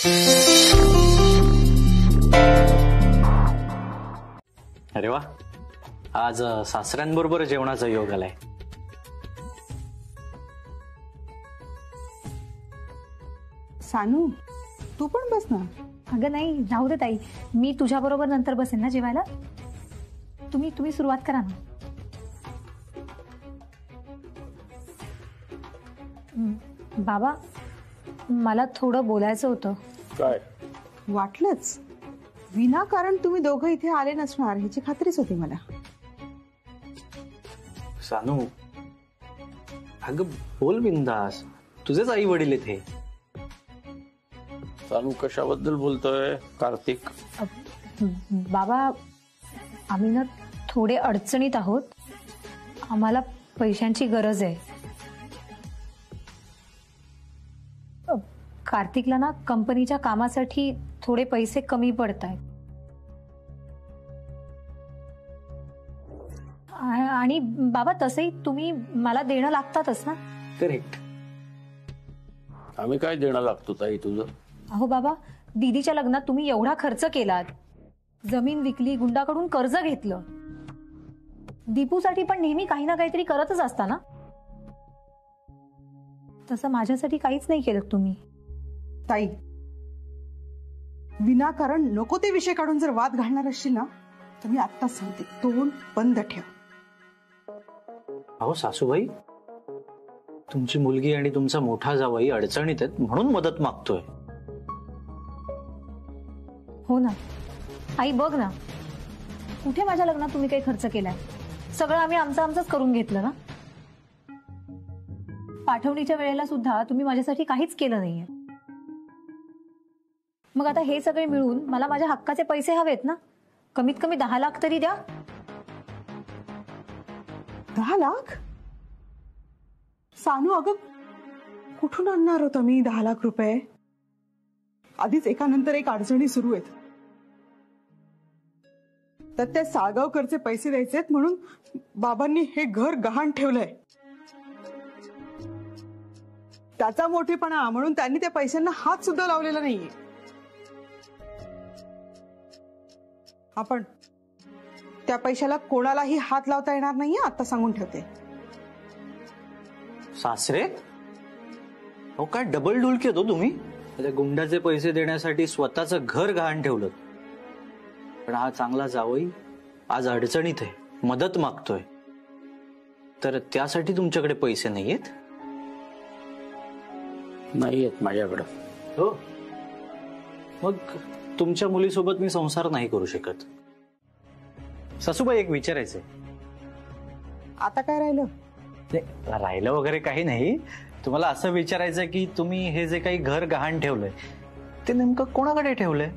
अरे वा, आज सासऱ्यांबरोबर जेवणाचा योग आलाय. सानू, तू पण बस ना. अगं नाही, राहू दे ताई, मी तुझ्या बरोबर नंतर बसेन ना जेवायला. तुम्ही सुरुवात करा ना. बाबा, मला थोडं बोलायचं होतं. काय? वाटलंच, विनाकारण तुम्ही दोघं इथे आले नसणार ह्याची खात्रीच होती मला. सानू, अगं बोल बिंदास, तुझेच आई वडील इथे. सानू कशाबद्दल बोलतोय कार्तिक? बाबा, आम्ही ना थोडे अडचणीत आहोत. आम्हाला पैशांची गरज आहे. कार्तिकला ना कंपनीच्या कामासाठी थोडे पैसे कमी पडत आहेत. आणि बाबा, तसंही तुम्ही मला देणं लागतातच ना. करेक्ट. आम्ही काय देणं लागतो ताई तुझं? अहो बाबा, दीदीच्या लग्नात तुम्ही एवढा खर्च केलात, जमीन विकली, गुंडाकडून कर्ज घेतलं. दीपूसाठी पण नेहमी काही ना काहीतरी करतच असता ना. तसं माझ्यासाठी काहीच नाही केलं तुम्ही. ताई, विनाकारण नको ते विषय काढून जर वाद घालणार असशील ना तर मी आत्ताच सांगते, तोंड बंद ठेव. अहो सासूबाई, तुमची मुलगी आणि तुमचा मोठा जावई अडचणीत आहेत म्हणून मदत मागतोय. हो ना आई, बघ ना, कुठे माझ्या लग्नात तुम्ही काही खर्च केलाय? सगळं आम्ही आमचंच करून घेतलं ना. पाठवणीच्या वेळेला सुद्धा तुम्ही माझ्यासाठी काहीच केलं नाहीये. मग आता हे सगळे मिळून मला माझ्या हक्काचे पैसे हवेत ना. कमीत कमी 10 लाख तरी द्या. 10 लाख? सानू, अगं कुठून आणणार होतं मी 10 लाख रुपये? आधीच एकानंतर एक अडचणी सुरू आहेत. तर त्या साळगावकरचे पैसे द्यायचेत म्हणून बाबांनी हे घर गहाण ठेवलंय. त्याचा मोठेपणा म्हणून त्यांनी त्या पैशांना हात सुद्धा लावलेला नाहीये. आपण त्या पैशाला कोणालाही हात लावता येणार नाहीये, आता सांगून ठेवते. सासरे, अहो काय डबल डुलकी होतो तुम्ही. गुंडाचे पैसे देण्यासाठी स्वतःचं घर गहाण ठेवलं. पण हा चांगला जावई आज अडचणीत आहे, मदत मागतोय, तर त्यासाठी तुमच्याकडे पैसे नाहीयेत? नाहीयेत माझ्याकडे. हो, मग तुमच्या मुलीसोबत मी संसार नाही करू शकत. सासूबाई, एक विचारायचंय. आता काय राहिलं? राहिलं वगैरे काही नाही. तुम्हाला असं विचारायचं की तुम्ही हे जे काही घर गहाण ठेवलंय ते नेमकं कोणाकडे ठेवलंय?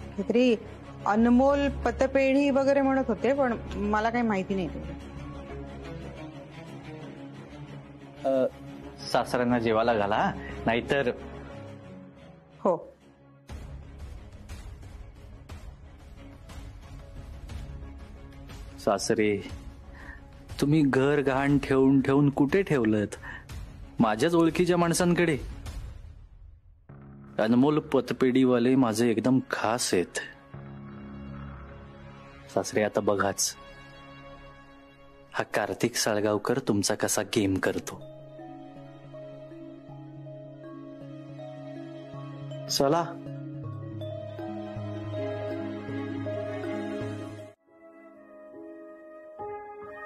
काहीतरी अनमोल पतपेढी वगैरे म्हणत होते, पण मला काही माहिती नाही. सासऱ्यांना जेवायला घाला, नाहीतर. हो, सासरे, तुम्ही घर गहाण ठेवून ठेवून कुठे ठेवलत? माझ्याच ओळखीच्या माणसांकडे. अनमोल पतपेढीवाले माझे एकदम खास आहेत. सासरे, आता बघाच, हा कार्तिक साळगावकर तुमचा कसा गेम करतो. चला.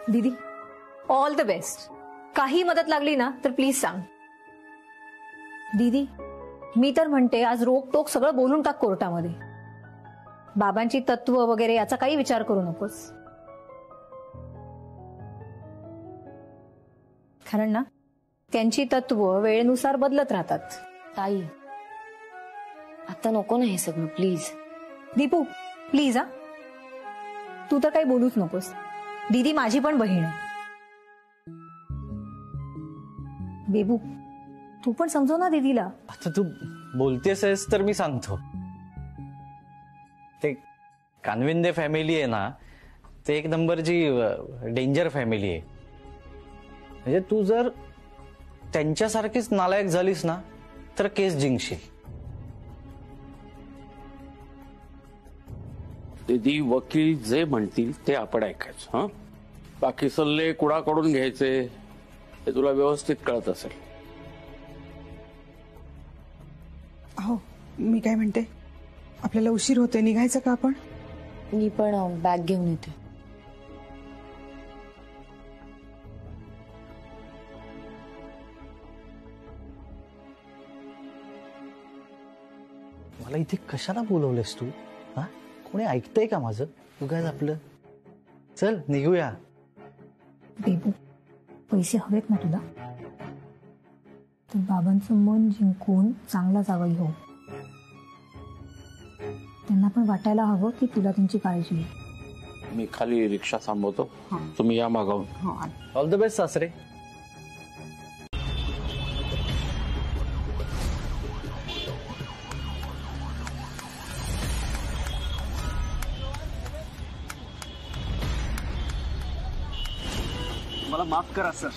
दीदी, ऑल द बेस्ट. काही मदत लागली ना तर प्लीज सांग. दीदी, मी तर म्हणते आज रोकटोक सगळं बोलून टाक कोर्टामध्ये. बाबांची तत्व वगैरे याचा काही विचार करू नकोस. कारण ना त्यांची तत्व वेळेनुसार बदलत राहतात. ताई, आता नको ना हे सगळं, प्लीज. दीपू, प्लीज. हा, तू तर काही बोलूच नकोस. दीदी माझी पण बहीण आहे. बेबू, तू पण समजव ना दीदीला. आता तू बोलतेस तर मी सांगतो. ते कानविंदे फॅमिली आहे ना, ते एक नंबरची डेंजर फॅमिली आहे. म्हणजे तू जर त्यांच्यासारखीच नालायक झालीस ना तर केस जिंकशील. दीदी वकील जे म्हणतील ते आपण ऐकायचं. हा, बाकी सल्ले कुणाकडून घ्यायचे हे तुला व्यवस्थित कळत असेल. अहो मी काय म्हणते, आपल्याला उशीर होतोय, निघायचं का आपण? मी पण बॅग घेऊन येते. मला इथे कशाला बोलवलेस तू? हा, कोणी ऐकतंय का माझं? उगाच आपलं. चल निघूया. देबू, पैसे हवेत ना तुला? तर बाबांचं मन जिंकून चांगला जावई हो. त्यांना पण वाटायला हवं की तुला त्यांची काळजी आहे. मी खाली रिक्षा थांबवतो, तुम्ही या मागावून. ऑल द बेस्ट सासरे. मला माफ करा सर.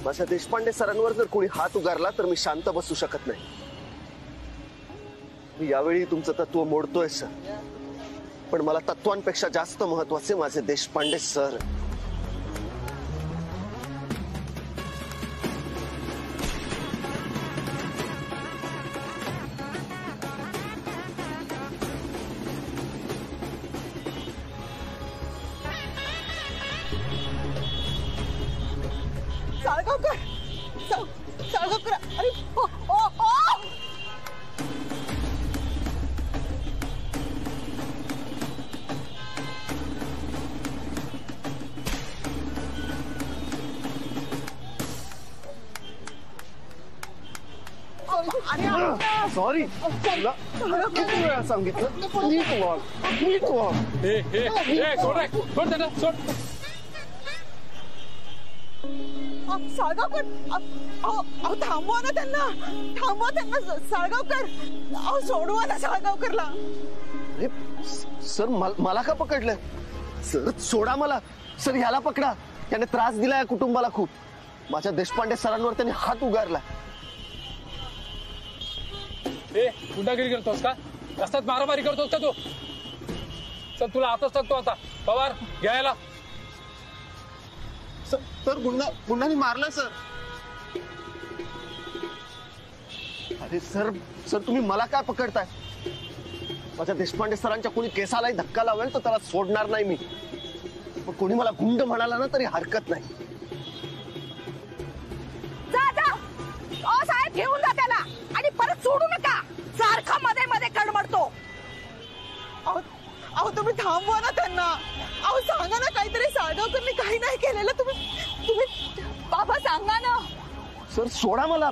माझ्या देशपांडे सरांवर जर कोणी हात उगारला तर मी शांत बसू शकत नाही. मी यावेळी तुमचं तत्व मोडतोय सर, पण मला तत्वांपेक्षा जास्त महत्वाचे माझे देशपांडे सर. साळगावकर, साळगावकर, अरे ओ, ओ, ओ! सॉरी, तुला किती वेळा सांगितलं नीट वाग, नीट वाग. साळगावकर, अहो थांबवा ना त्यांना, थांबवा त्यांना. साळगावकर, अहो सोडवा ना साळगावकरला. अरे सर, मला का पकडलं? सर सोडा मला. सर ह्याला पकडा, त्याने त्रास दिला या कुटुंबाला खूप. माझ्या देशपांडे सरांवर त्यांनी हात उगारला. गुंडागिरी करतोस का? रस्त्यात मारामारी करतोस का तू? चल तुला आताच टाकतो. आता पवार घ्यायला. सर गुंडांनी मारलं सर. अरे सर, सर तुम्ही मला काय पकडताय? माझ्या देशपांडे सरांच्या कोणी केसालाही धक्का लावेल तर त्याला सोडणार नाही मी. पण कोणी मला गुंड म्हणाला ना तरी हरकत नाही. जा जा, ओ साहेब घेऊन जा त्याला आणि परत सोडू नका. सारखा मध्ये मध्ये कडमडतो. अहो तुम्ही थांबवा ना त्यांना. अहो सांगा ना काहीतरी. साळगावकरनी काही नाही केलेलं. तुम्ही बाबा सांगा ना. सर सोडा मला.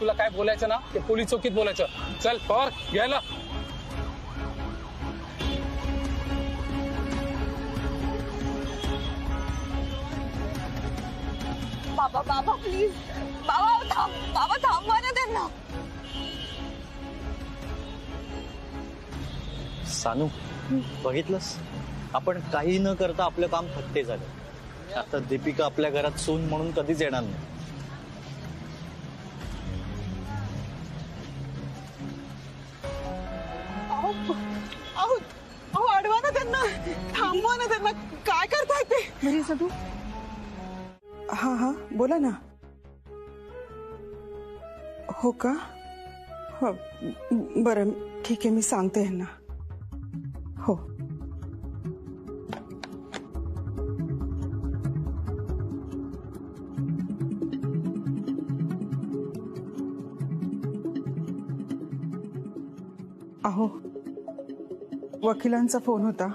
तुला काय बोलायचं ना ते पोलीस चौकीत बोलायचं. चल पवार घ्यायला. बाबा बाबा प्लीज, बाबा थांबवा ना त्यांना. सानू, बघितलंस, आपण काही न करता आपलं काम फत्ते झालं. आता दीपिका आपल्या घरात सून म्हणून कधीच येणार नाही. अहो अडवा ना त्यांना, थांबवा ना त्यांना. काय करताय ते? बरी तू? हा हा बोला ना. हो का? हो बरं ठीक आहे, मी सांगते ह्यांना. हो अहो वकिलांचा फोन होता.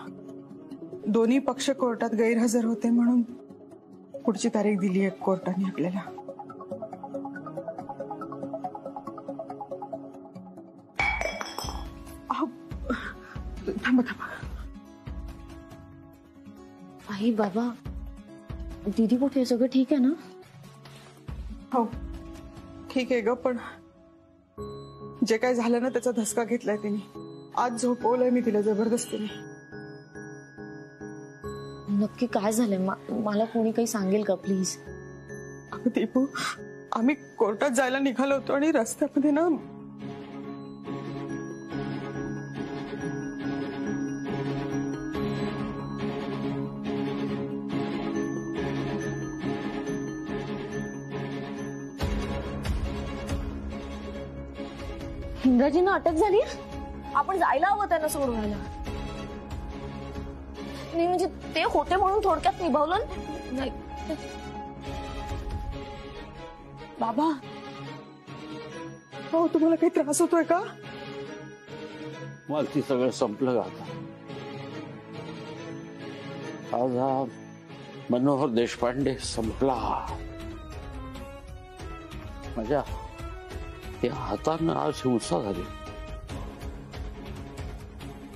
दोन्ही पक्ष कोर्टात गैरहजर होते म्हणून पुढची तारीख दिली आहे कोर्टाने आपल्याला. थांबा थांबा. आई बाबा, दीदी कुठे? सगळं ठीक आहे ना? हो ठीक आहे ग, पण जे काय झालं ना त्याचा धसका घेतलाय तिने. आज झोपवलंय मी तिला जबरदस्तीने. नक्की काय झालंय? मला कोणी काही सांगेल का प्लीज? अगं दीपू, आम्ही कोर्टात जायला निघालो होतो आणि रस्त्यामध्ये ना इंद्राजींना अटक झाली. आपण जायला हवं त्यांना सोडवायला. नाही म्हणजे ते होते म्हणून थोडक्यात निभावलं नाही. बाबा, हो तुम्हाला काही त्रास होतोय का? मला ती सगळं संपलं का आता. आज हा मनोहर देशपांडे संपला. माझ्या या हातानं आज हिंसा झाली.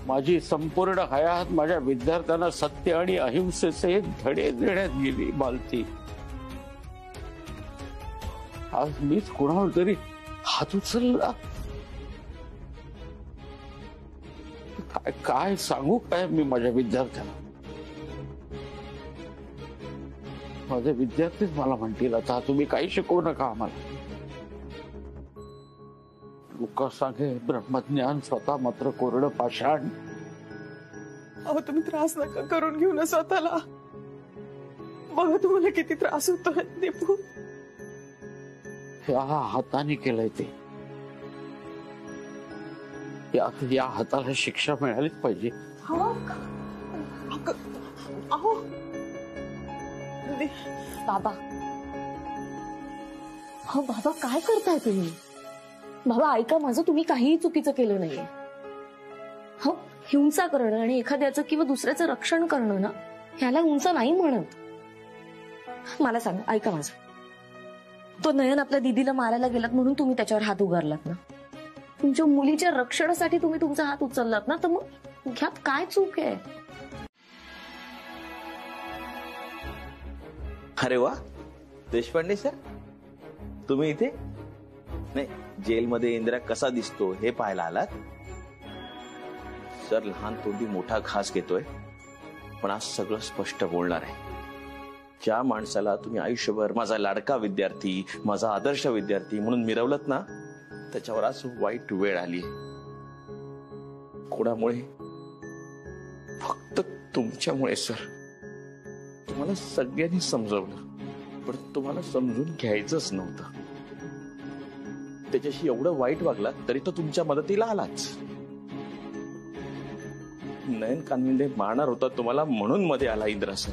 माझी संपूर्ण हयात माझ्या विद्यार्थ्यांना सत्य आणि अहिंसेचे धडे देण्यात गेली मालती. आज मीच कोणावर तरी हात उचलला. काय काय सांगू काय मी माझ्या विद्यार्थ्यांना. माझे विद्यार्थीच मला म्हणतील आता तुम्ही काही शिकवू नका आम्हाला. लोक सांगे ब्रह्मज्ञान, स्वतः मात्र कोरडं पाषाण. अहो तुम्ही त्रास नका करून घेऊ ना स्वतःला. बघा तुम्हाला किती त्रास होतोय दीपू. या हाताने केलंय ते. या हाताला शिक्षा मिळालीच पाहिजे. अहो बाबा, हो बाबा काय करताय तुम्ही. बाबा ऐका माझं, तुम्ही काहीही चुकीचं केलं नाहीये. हो, हिंसा करणं आणि एखाद्याचं किंवा दुसऱ्याचं रक्षण करणं ना, ह्याला हिंसा नाही म्हणत. मला सांगा, ऐका माझं, तो नयन आपल्या दीदीला मारायला गेलात म्हणून तुम्ही त्याच्यावर हात उगारलात ना. तुमच्या मुलीच्या रक्षणासाठी तुम्ही तुमचा हात उचललात ना, तर मग ह्यात काय चूक आहे. अरे वा देशपांडे सर, तुम्ही इथे. नाही, जेलमध्ये इंदिरा कसा दिसतो हे पाहायला आलात. सर लहान तोंडी मोठा घास घेतोय, पण आज सगळं स्पष्ट बोलणार आहे. ज्या माणसाला तुम्ही आयुष्यभर माझा लाडका विद्यार्थी, माझा आदर्श विद्यार्थी म्हणून मिरवलत ना, त्याच्यावर आज वाईट वेळ आली. कोणामुळे? फक्त तुमच्यामुळे सर. तुम्हाला सगळ्यांनी समजवलं, पण तुम्हाला समजून घ्यायचंच नव्हतं. त्याच्याशी एवढं वाईट वागलात तरी तो तुमच्या मदतीला आलाच. नयन कानविंदे मारणार होता तुम्हाला म्हणून मध्ये आला इंदिरा सर.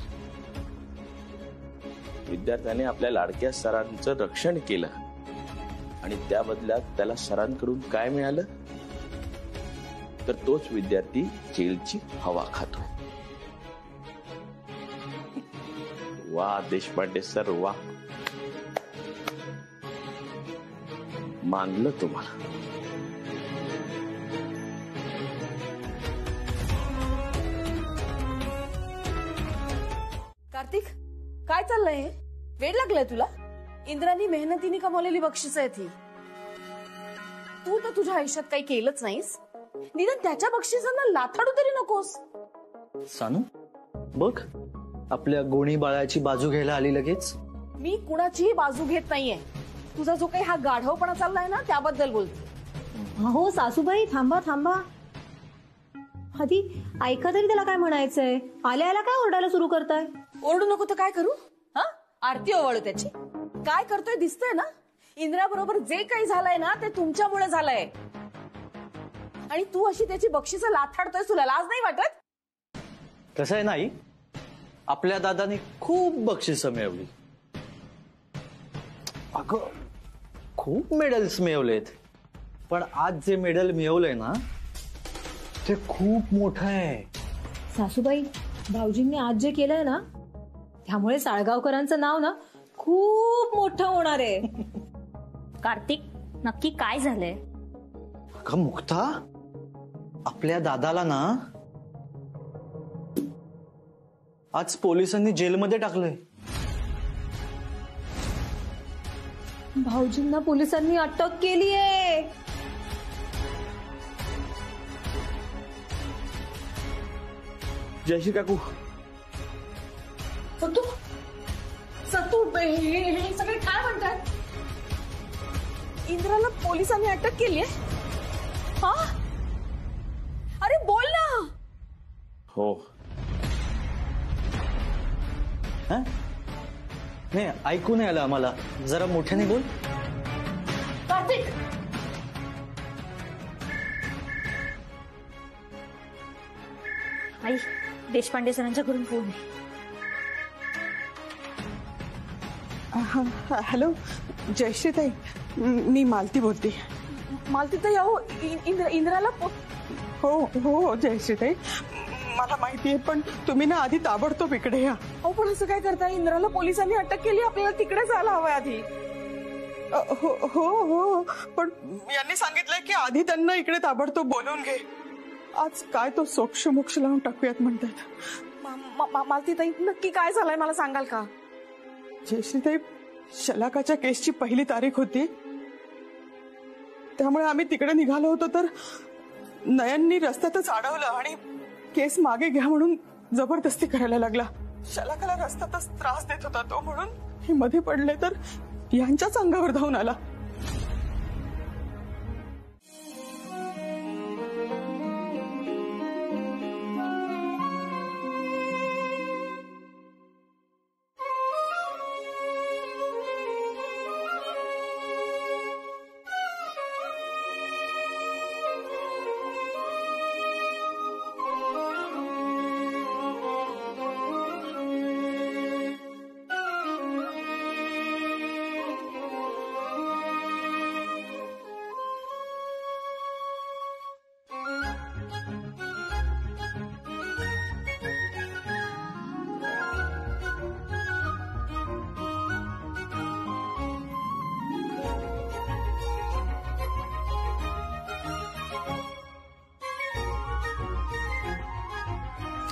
विद्यार्थ्याने आपल्या लाडक्या सरांचं रक्षण केलं आणि त्या बदल्यात त्याला सरांकडून काय मिळालं, तर तोच विद्यार्थी जेलची हवा खातो. वा देशपांडे सर वा, मानलं तुम्हाला. कार्तिक, काय चाललंय? वेळ लागलाय तुला? इंद्रानी मेहनतीने कमवलेली बक्षीस आहे ती. तू तर तुझ्या आयुष्यात काही केलंच नाहीस. निदान त्याच्या बक्षिसांना लाथाडू तरी नकोस. सानू बघ, आपल्या गोणी बाळाची बाजू घ्यायला आली लगेच. मी कुणाचीही बाजू घेत नाहीये. तुझा जो काही हा गाढवपणा चाललाय ना, त्याबद्दल बोलते. हो सासूबाई, थांबा थांबा. आधी ऐका तरी त्याला काय म्हणायचंय. आल्या आल्या काय ओरडायला सुरू करताय. ओरडू नको तर काय करू? हा, आरती ओवाळू त्याची. काय करतोय दिसतंय ना. इंद्रा बरोबर जे काही झालंय ना, ते तुमच्यामुळे झालंय. आणि तू अशी त्याची बक्षिसं लाथाडतोय, तुला लाज नाही वाटत? कसं आहे नाही, आपल्या दादाने खूप बक्षिसं मिळवली. अगं खूप मेडल्स मिळवलेत, पण आज जे मेडल मिळवलंय ना, ते खूप मोठं आहे. सासूबाई, भाऊजींनी आज जे केलंय ना, त्यामुळे साळगावकरांचं नाव ना खूप मोठं होणार आहे. कार्तिक, नक्की काय झालंय? अगं मुक्ता, आपल्या दादाला ना आज पोलिसांनी जेलमध्ये टाकलंय. भाऊजींना पोलिसांनी अटक केली आहे. जयश्री काकू, तू तू हे सगळे काय म्हणतात? इंद्राला पोलिसांनी अटक केली आहे? हा? अरे बोल ना. हो. हा? नाही ऐकू नाही आलं आम्हाला, जरा मोठ्याने बोल. कार्तिक, आई, देशपांडे सरांच्या घरून फोन आहे. हॅलो जयश्रीताई, मी मालती बोलते. मालतीताई अहो इंद्राला हो हो जयश्रीताई, मला माहितीये, पण तुम्ही ना आधी ताबडतोब इकडे या. अहो पण असं काय करताय? इंद्राला पोलिसांनी अटक केली, आपल्याला तिकडे जायला हवंय आधी. हो हो हो, पण यांनी सांगितलंय की आधी त्यांना इकडे ताबडतोब बोलवून घे. आज काय तो सोक्ष मोक्ष लावून टाकूयात म्हणतात. मालतीताई नक्की काय झालंय मला सांगाल का? जयश्रीताई, शलाकाच्या केसची पहिली तारीख होती, त्यामुळे आम्ही तिकडे निघालो होतो, तर नयननी रस्त्यातच अडवलं आणि केस मागे घ्या म्हणून जबरदस्ती करायला लागला. शलाकाला रस्त्यातच त्रास देत होता तो, म्हणून हे मध्ये पडले तर यांच्याच अंगावर धावून आला.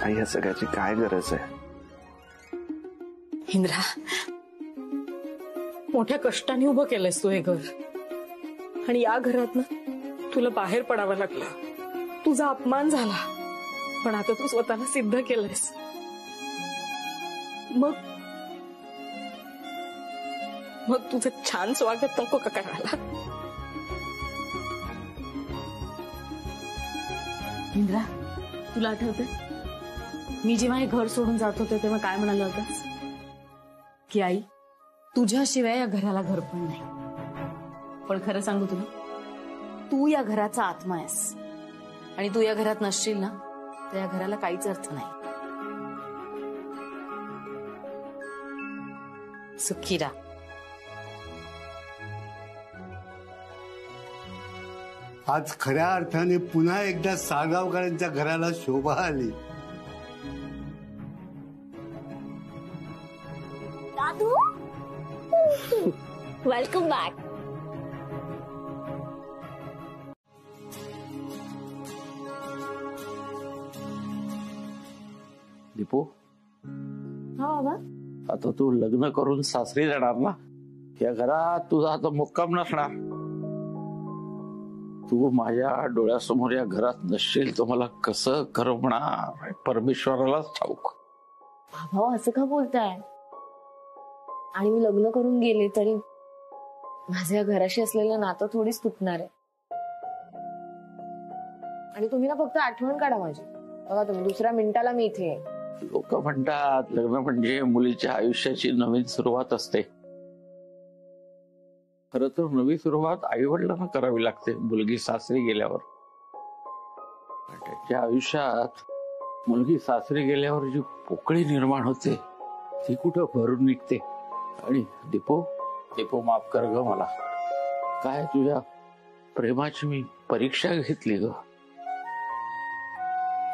आई, या सगळ्याची काय गरज आहे? इंद्रा, मोठ्या कष्टाने उभं केलंयस तू हे घर, आणि या घरात ना तुला बाहेर पडावं लागलं. तुझा अपमान झाला, पण आता तू स्वतःला सिद्ध केलंयस. मग तुझं छान स्वागत नको का करायला? इंद्रा, तुला आठवतंय मी जेव्हा हे घर सोडून जात होते तेव्हा काय म्हणाले होतास? की आई, तुझ्याशिवाय या घराला घर पण नाही. पण खरं सांगू तुला, तू या घराचा आत्मा आहेस, आणि तू या घरात नसशील ना तर या घराला काहीच अर्थ नाही. सुखी राहा. आज खऱ्या अर्थाने पुन्हा एकदा साळगावकरांच्या घराला शोभा आली. दादू, वेलकम बॅक. दीपू, हा बाबा, आता तू लग्न करून सासरी जाणार ना, या घरात तुझा आता मुक्काम नसणार. तू माझ्या डोळ्यासमोर या घरात नसशील तर मला कसं करमणार, परमेश्वरालाच ठाऊक. बाबा असं का बोलताय? आणि मी लग्न करून गेले तरी माझ्या घराशी असलेलं नातं थोडीच तुटणार आहे. आणि तुम्ही ना फक्त आठवण काढा माझी. बघा तुम्ही, दुसऱ्या मिनिटाला मी इथे आहे. लोक म्हणतात लग्न म्हणजे मुलीच्या आयुष्याची नवीन सुरुवात असते. खरं तर नवी सुरुवात आई वडिलांना करावी लागते मुलगी सासरी गेल्यावर. त्याच्या आयुष्यात मुलगी सासरी गेल्यावर जी पोकळी निर्माण होते ती कुठं भरून निघते. आणि दीपू माफ कर ग मला. काय तुझ्या प्रेमाची मी परीक्षा घेतली ग.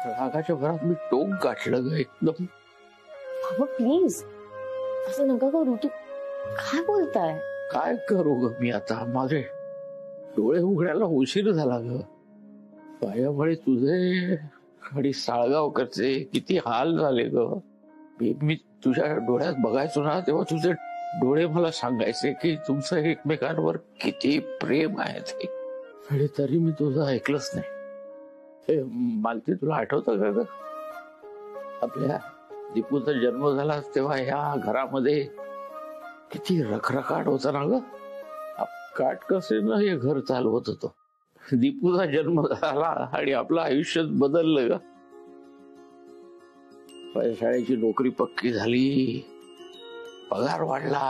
रागाच्या भरात मी टोक गाठलं ग एकदम. बाबा प्लीज असं नका करू. तू काय बोलताय? काय करू ग मी आता? माझे डोळे उघडायला उशीर झाला ग. पायामुळे तुझे आणि साळगावकरचे किती हाल झाले ग. मी तुझ्या डोळ्यात बघायचो ना तेव्हा तुझे डोळे मला सांगायचे की तुमचं एकमेकांवर किती प्रेम आहे ते. आणि तरी मी तुझं ऐकलंच नाही. मालती, तुला आठवतं का ग आपल्या दीपूचा जन्म झाला तेव्हा ह्या घरामध्ये किती रखरखाट होता ना ग. काटकसरीनं हे घर चालवत होतो. दीपूचा जन्म झाला आणि आपलं आयुष्य बदललं ग. शाळेची नोकरी पक्की झाली, पगार वाढला.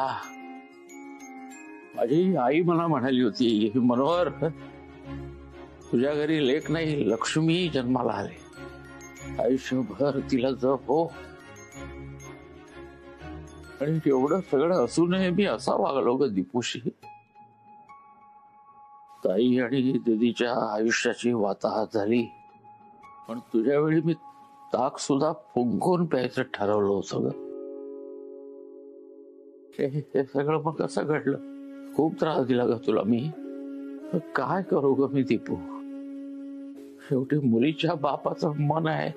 माझी आई मला म्हणाली होती, मनोहर तुझ्या घरी लेक नाही लक्ष्मी जन्माला आले, आयुष्यभर तिला जप हो. आणि एवढं सगळं असूनही मी असा वागलो ग दीपूशी. ताई आणि दीदीच्या आयुष्याची वाताहत झाली, पण तुझ्या वेळी मी ताक सुद्धा फुंकून प्यायचं ठरवलं होतं ग. हे सगळं मग कसं घडलं? खूप त्रास दिला ग तुला मी. काय करू ग मी दीपू? शेवटी मुलीच्या बापाचं मन आहे.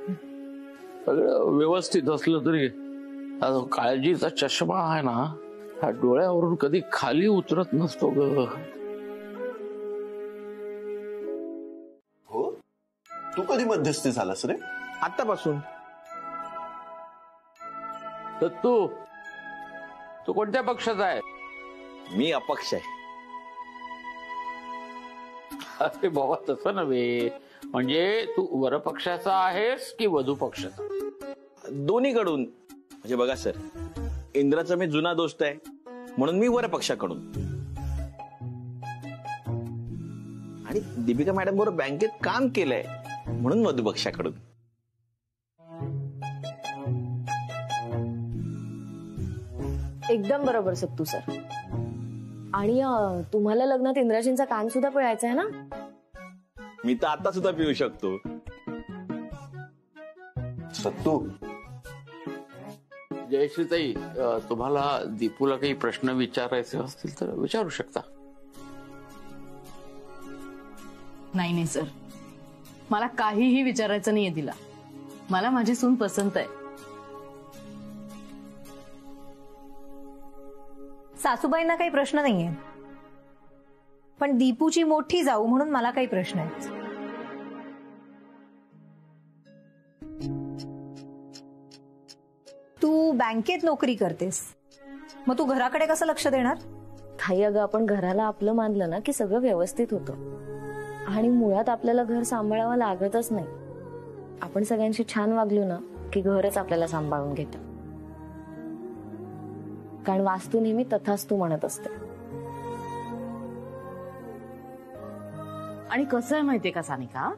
सगळं व्यवस्थित असलं तरी काळजीचा चष्मा आहे ना, हा डोळ्यावरून कधी खाली उतरत नसतो ग. हो, तू कधी मध्यस्थी झालास रे? आतापासून. तर तू कोणत्या पक्षाचा आहे? मी अपक्ष आहे. अरे बाबा तसं नव्हे, म्हणजे तू वरपक्षाचा आहेस की वधू पक्षाचा? दोन्हीकडून. म्हणजे बघा सर, इंद्राचा मी जुना दोस्त आहे म्हणून मी वर पक्षाकडून, आणि दीपिका मॅडम बरोबर बँकेत काम केलंय म्हणून वधू पक्षाकडून. एकदम बरोबर सत्तू सर. आणि तुम्हाला लग्नात इंद्राजींचा कान सुद्धा पिळायचा आहे ना? मी तर आता सुद्धा पिऊ शकतो. सत्तू, जयश्रीताई, तुम्हाला दीपूला काही प्रश्न विचारायचे असतील तर विचारू शकता. नाही सर, मला काहीही विचारायचं नाहीये तिला. मला माझी सून पसंत आहे. सासूबाईंना काही प्रश्न नाहीये, पण दीपूची मोठी जाऊ म्हणून मला काही प्रश्न आहेत. तू बँकेत नोकरी करतेस, मग तू घराकडे कसं लक्ष देणार? ताई अगं, आपण घराला आपलं मानलं ना की सगळं व्यवस्थित होतं. आणि मुळात आपल्याला घर सांभाळावं लागतच नाही. आपण सगळ्यांशी छान वागलो ना की घरच आपल्याला सांभाळून घेतं. कारण वास्तू नेहमी तथास्तू म्हणत असते. आणि कसं आहे माहितीये का सानिका,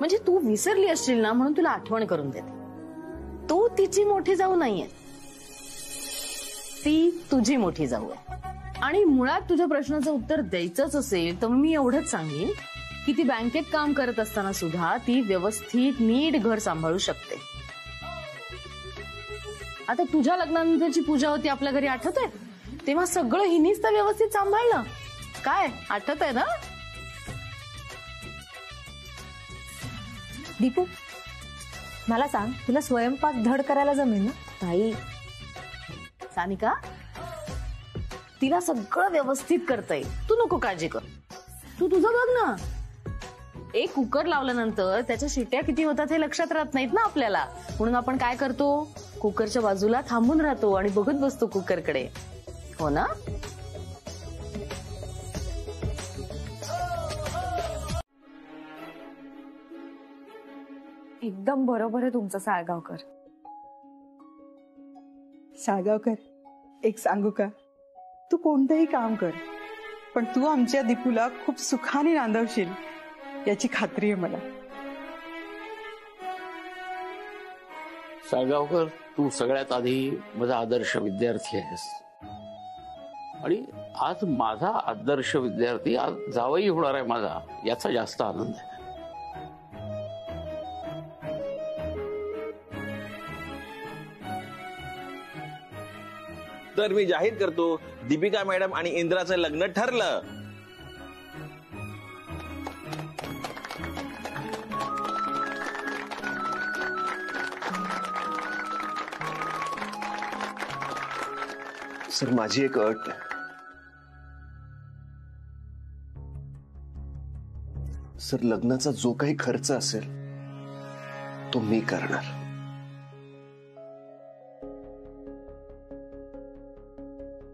म्हणजे तू विसरली असशील ना म्हणून तुला आठवण करून देते. तू तिची मोठी जाऊ नाहीये, ती तुझी मोठी जाऊ आहे. आणि मुळात तुझ्या प्रश्नाचं उत्तर द्यायचंच असेल तर मी एवढंच सांगेन की ती बँकेत काम करत असताना सुद्धा ती व्यवस्थित नीट घर सांभाळू शकते. आता तुझ्या लग्नानंतरची पूजा होती आपल्या घरी, आठवतंय? तेव्हा सगळं हिनीच तर व्यवस्थित सांभाळलं. काय आठवतंय ना? दीपू, मला सांग, तुला स्वयंपाक धड करायला जमेल ना? ताई, सानिका, तिला सगळं व्यवस्थित करता येईल. तू नको काळजी कर. तू तुझं बघ ना. एक कुकर लावल्यानंतर त्याच्या शिट्ट्या किती होतात हे लक्षात राहत नाहीत ना आपल्याला. म्हणून आपण काय करतो, कुकरच्या बाजूला थांबून राहतो आणि बघत बसतो कुकरकडे. हो ना? एकदम बरोबर आहे तुमचं साळगावकर. साळगावकर, एक सांगू का? तू कोणतंही काम कर, पण तू आमच्या दीपूला खूप सुखाने नांदवशील याची खात्री आहे मला. साळगावकर, तू सगळ्यात आधी माझा आदर्श विद्यार्थी आहेस. आणि आज माझा आदर्श विद्यार्थी आज जावई होणार आहे माझा, याचा जास्त आनंद आहे. तर मी जाहीर करतो, दीपिका मॅडम आणि इंद्राचं लग्न ठरलं. सर, माझी एक अट आहे. सर, लग्नाचा जो काही खर्च असेल तो मी करणार.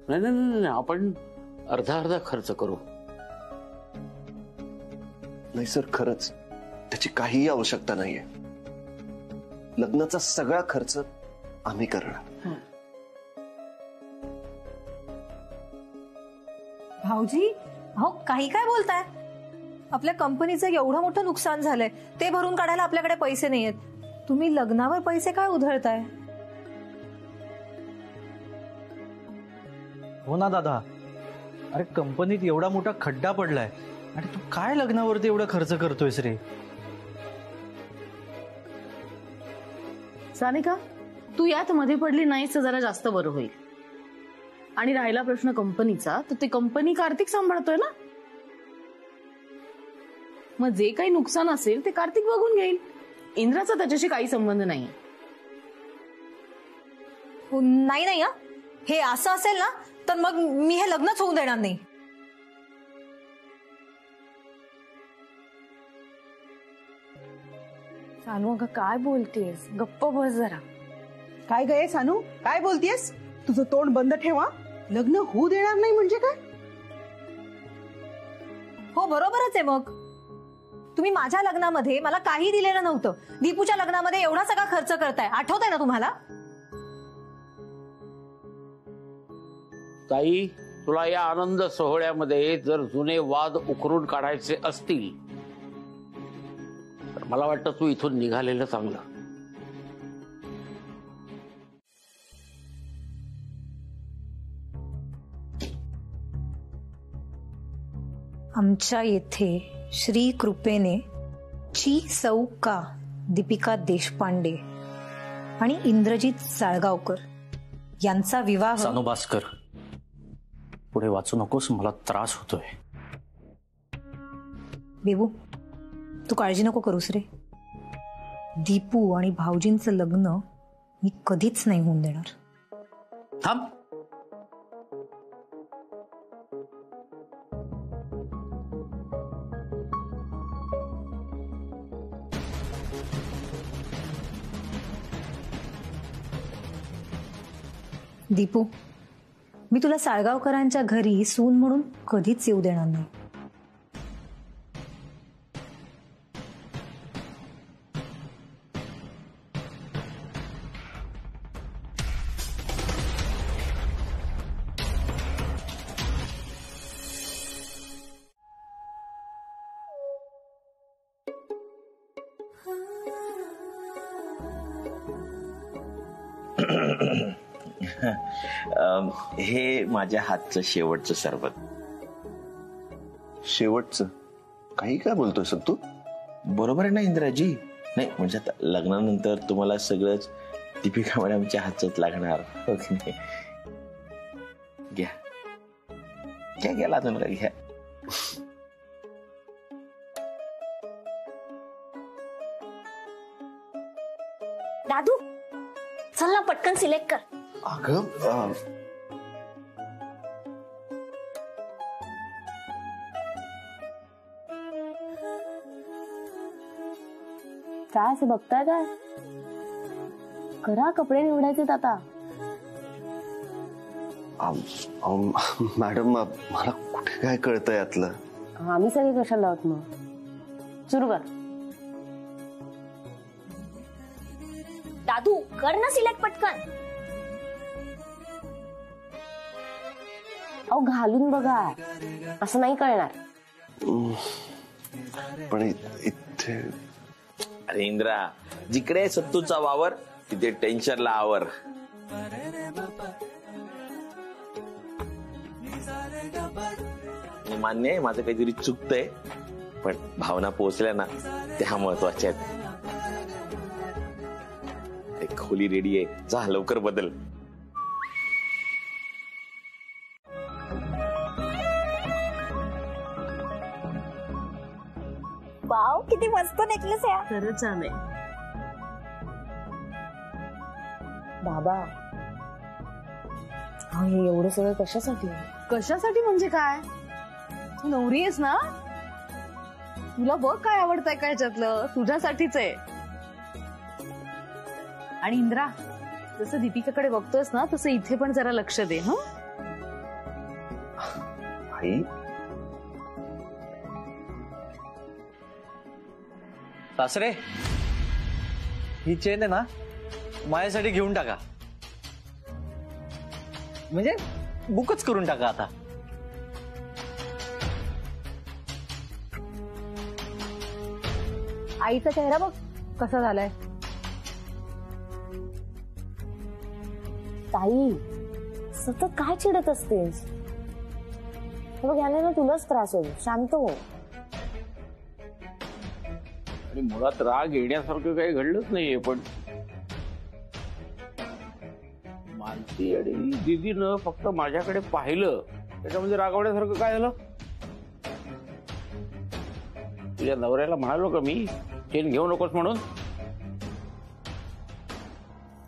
नाही, आपण अर्धा अर्धा खर्च करू. नाही सर, खरंच त्याची काहीही आवश्यकता नाहीये. लग्नाचा सगळा खर्च आम्ही करणार. भाऊजी, अहो काही काय बोलताय? आपल्या कंपनीचं एवढं मोठं नुकसान झालंय, ते भरून काढायला आपल्याकडे पैसे नाहीयेत. तुम्ही लग्नावर पैसे काय उधळताय? हो ना दादा, अरे कंपनीत एवढा मोठा खड्डा पडलाय आणि तू काय लग्नावरती एवढा खर्च करतोयस रे? सानिका, तू यात मध्ये पडली नाहीस तर जरा जास्त बरं होईल. आणि राहिला प्रश्न कंपनीचा, तर ते कंपनी कार्तिक सांभाळतोय ना. मग जे काही नुकसान असेल ते कार्तिक बघून घेईल. इंद्राचा त्याच्याशी काही संबंध नाही. नाही नाही, हे असं असेल ना तर मग मी हे लग्नच होऊन देणार नाही. सानू अगं काय बोलतेस? गप्प बस जरा. काय गे सानू, काय बोलतेस? तुझं तोंड बंद ठेवा. लग्न होऊ देणार नाही म्हणजे काय? हो बरोबरच आहे. मग तुम्ही माझ्या लग्नामध्ये मला काही दिलेलं नव्हतं. दीपूच्या लग्नामध्ये एवढा सगळा खर्च करताय, आठवतंय ना तुम्हाला? ताई, तुला या आनंद सोहळ्यामध्ये जर जुने वाद उकरून काढायचे असतील तर मला वाटतं तू इथून निघालेलं चांगलं. आमच्या येथे श्री कृपेने ची सौका दीपिका देशपांडे आणि इंद्रजित साळगावकर यांचा विवाह. सानू भास्कर, पुढे वाचू नकोस, मला त्रास होतोय. बेबू, तू काळजी नको करूस रे. दीपू आणि भाऊजींचं लग्न मी कधीच नाही होऊन देणार. थांब. दीपू, मी तुला साळगावकरांच्या घरी सून म्हणून कधीच येऊ देणार नाही. हे माझ्या हातचं शेवटचं सरबत. शेवटचं? काही काय बोलतोय सर तू? बरोबर आहे ना इंद्राजी? नाही म्हणजे आता लग्नानंतर तुम्हाला सगळंच दीपिका मॅडमच्या हातच लागणार. हो की नाही? घ्या घ्या घ्या, लाजून नका, घ्या. दादू चल ना, पटकन सिलेक्ट कर. अगं काय असं बघताय? काय करा, कपडे निवडायचे आता. मॅडम, मला कुठे काय कळतं यातलं? आम्ही सगळे कशाला आहोत? मग सुरू कर. दादू कर ना सिलेक्ट पटकन. अहो घालून बघा, असं नाही कळणार. पण इथे अरे इंद्रा, जिकडे सत्तूचा वावर तिथे टेन्शनला आवर. मान्य आहे माझं काहीतरी चुकतंय, पण भावना पोहोचल्या ना त्या महत्वाच्या आहेत. खोली रेडी आहे, जा लवकर बदल. वाव, किती मस्त नेकलेस आहे. खरंच छान आहे बाबा. हे एवढं सगळं कशासाठी? कशासाठी म्हणजे काय? तू नवरी आहेस ना, तुला बघ काय आवडतंय काय याच्यातलं, तुझ्यासाठीच आहे. आणि इंद्रा, जसं दीपिकाकडे बघतोयस ना तसं इथे पण जरा लक्ष दे. आई सासरे, ही चेन आहे ना माझ्यासाठी घेऊन टाका, म्हणजे बुकच करून टाका आता. आईचा चेहरा बघ कसा झालाय. ताई सतत काय चिडत असतेस? बघ याने ना तुलाच त्रास होईल, शांत हो. आणि मुळात राग येण्यासारखं काही घडलंच नाहीये, पण मानसी आणि दीदीनं फक्त माझ्याकडे पाहिलं त्याच्यामध्ये रागवण्यासारखं काय झालं? तुझ्या नवऱ्याला म्हणालो का मी चेन घेऊ नकोस म्हणून?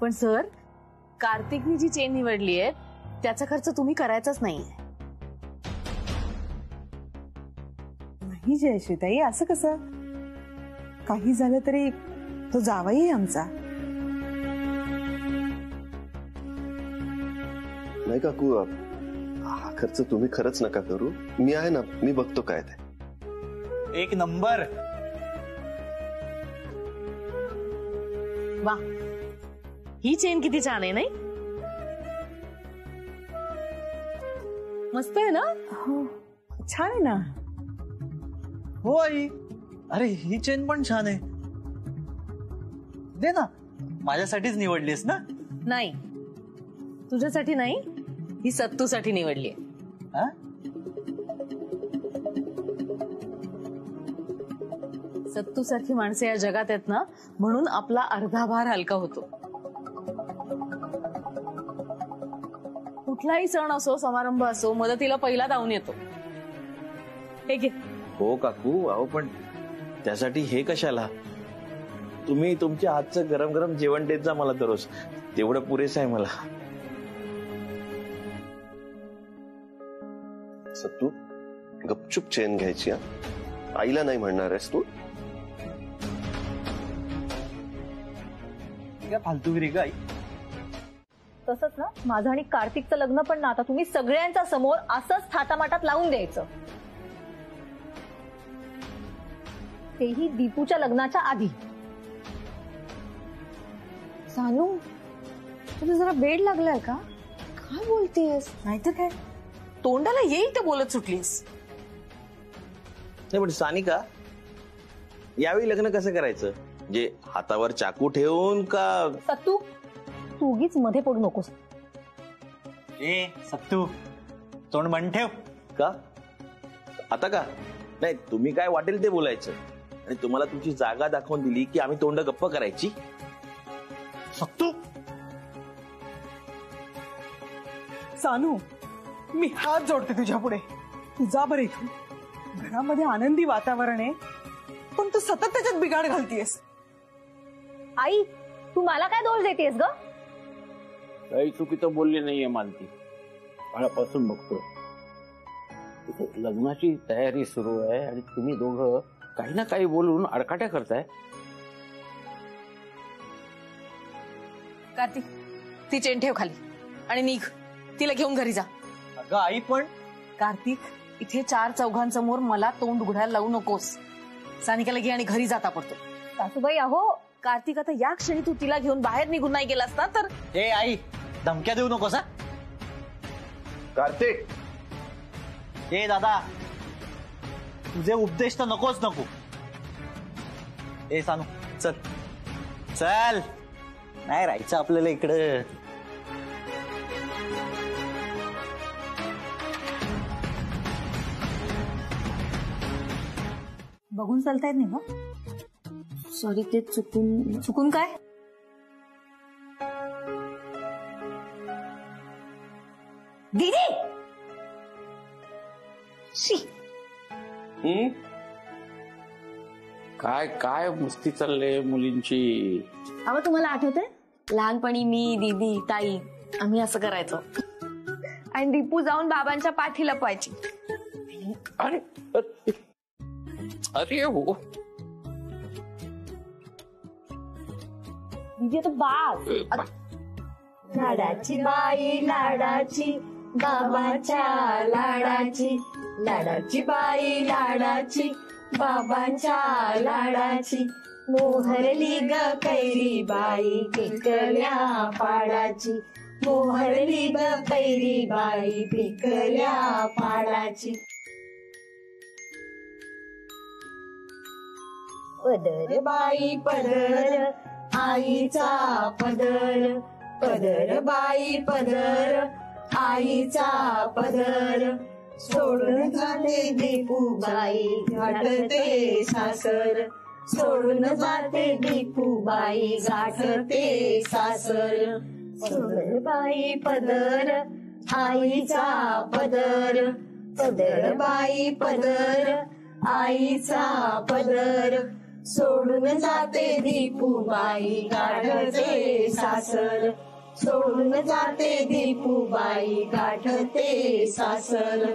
पण सर, कार्तिकनी जी चेन निवडली आहे त्याचा खर्च तुम्ही करायचाच नाहीये. नाही जयश्रीताई, असं कसं? काही झालं तरी तो जावाई आहे आमचा. नाही काकू, हा खर्च तुम्ही खरंच नका करू. मी आहे ना, मी बघतो काय ते. एक नंबर. वा, ही चेन किती छान आहे नाही? मस्त आहे ना? हो, छान आहे ना. हो आई, अरे ही चेन पण छान आहे. दे ना, माझ्यासाठीच निवडलीस ना? नाही, तुझ्यासाठी नाही, ही सत्तूसाठी निवडली. हा? सत्तू सारखी माणसे या जगात आहेत ना, म्हणून आपला अर्धा भार हलका होतो. कुठलाही सण असो, समारंभ असो, मदतीला पहिला धावून येतो. हे घे. हो काकू, अहो पण त्यासाठी हे कशाला? तुम्ही तुमच्या हातचं गरम गरम जेवण देत जा मला दररोज, तेवढं पुरेसं आहे मला. सत्तू, गपचूप चेन घ्यायची. आईला नाही म्हणणार आहेस तू? काय फालतूगिरी का आई? तसंच ना माझं आणि कार्तिकचं लग्न पण ना आता तुम्ही सगळ्यांच्या समोर असंच थाटामाटात लावून द्यायचं, तेही दीपूच्या लग्नाच्या आधी. सानू, तुला जरा वेड लागलाय का? काय बोलतेस? नाहीतर काय, तोंडाला येईल ते बोलत सुटलीस. नाही पण सानिका, यावेळी लग्न कसं करायचं? म्हणजे हातावर चाकू ठेवून का? सत्तू, तू उगीच मध्ये पडू नकोस. ए सत्तू, तोंड बंद ठेव. का आता का? नाही, तुम्ही काय वाटेल ते बोलायचं, आणि तुम्हाला तुमची जागा दाखवून दिली की आम्ही तोंड गप्प करायची. सत्तू, सानू, मी हात जोडते तुझ्या पुढे. तू जा बरं इथून. घरामध्ये आनंदी वातावरण आहे, पण तू सतत त्याच्यात बिघाड घालतीयस. आई, तू मला काय दोष देतेस ग? काही चुकीचं बोलली नाहीये मानती. बाळापासून बघतो लग्नाची तयारी सुरू आहे आणि तुम्ही दोघं काही ना काही बोलून अडकाट्या करताय. कार्तिक, ती चेन ठेव खाली आणि निघ. तिला घेऊन घरी जा. अगं आई पण. कार्तिक, इथे 4 चौघांसमोर मला तोंड उघडायला लावू नकोस. सानिकाला घे आणि घरी जाता पडतो. सासूबाई अहो. कार्तिक, आता या क्षणी तू तिला घेऊन बाहेर निघून नाही गेलास ना तर. ए आई, धमक्या देऊ नकोस. कार्तिक, ए दादा, तुझे उपदेश तर नकोच नको. ए सानू, चल चल, नाही राहायचं आपल्याला इकडं. बघून चालता येत नाही का? सॉरी, ते चुकून. चुकून काय? दीदी, शी. काय काय मस्ती चालले मुलींची. अहो, तुम्हाला आठवतंय लहानपणी मी, दीदी, ताई आम्ही असं करायचो आणि दीपू जाऊन बाबांच्या पाठी लपवायची. अरे अरे हो, दीदी आता बास. लाडाची बाई लाडाची, बाबाच्या लाडाची, लाडाची बाई लाडाची, बाबांच्या लाडाची, मोहरली ग कैरी बाई पिकल्या पाडाची, मोहरली ग कैरी बाई पिकल्या पाडाची. पदर बाई पदर, आईचा पदर, पदर बाई पदर, आईचा पदर, सोडून जाते दीपू बाई गाठते सासर, सोडून जाते दीपू बाई गाठते सासर. पदर बाई पदर, आईचा पदर, पदर बाई पदर, आईचा पदर, सोडून जाते दीपू बाई गाठते सासर, सोडून जाते दीपू बाई गाठते सासर.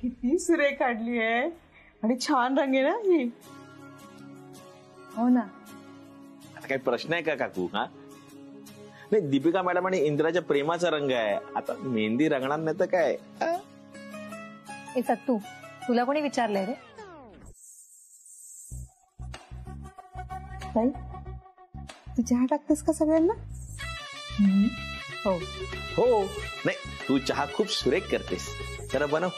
किती सुरेख काढली आहे आणि छान रंग आहे ना ही. हो ना. आता काही प्रश्न आहे का काकू? हा नाही, दीपिका मॅडम आणि इंदिराच्या प्रेमाचा रंग आहे. आता मेहंदी रंगणार नाही तर काय. ए सत्तू, तुला कोणी विचारलंय रे? ताई, तू चहा टाकतेस का सगळ्यांना? हो हो. नाही, तू चहा खूप सुरेख करतेस. जरा बनव.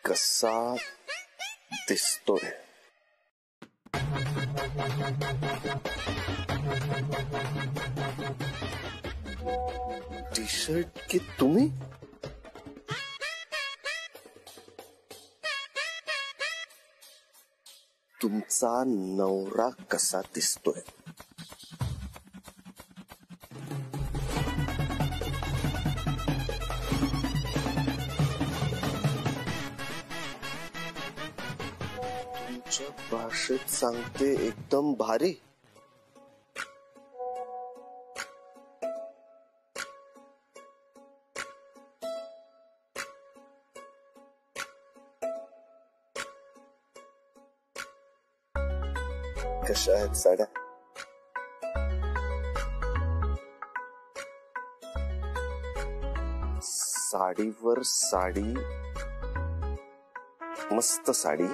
कसा दिसतोय? टी शर्ट की तुम्ही? तुमचा नवरा कसा दिसतोय? तुझ्या भाषेत सांगते एकदम भारी. कशा आहेत साड्या? साडीवर साडी, मस्त साडी,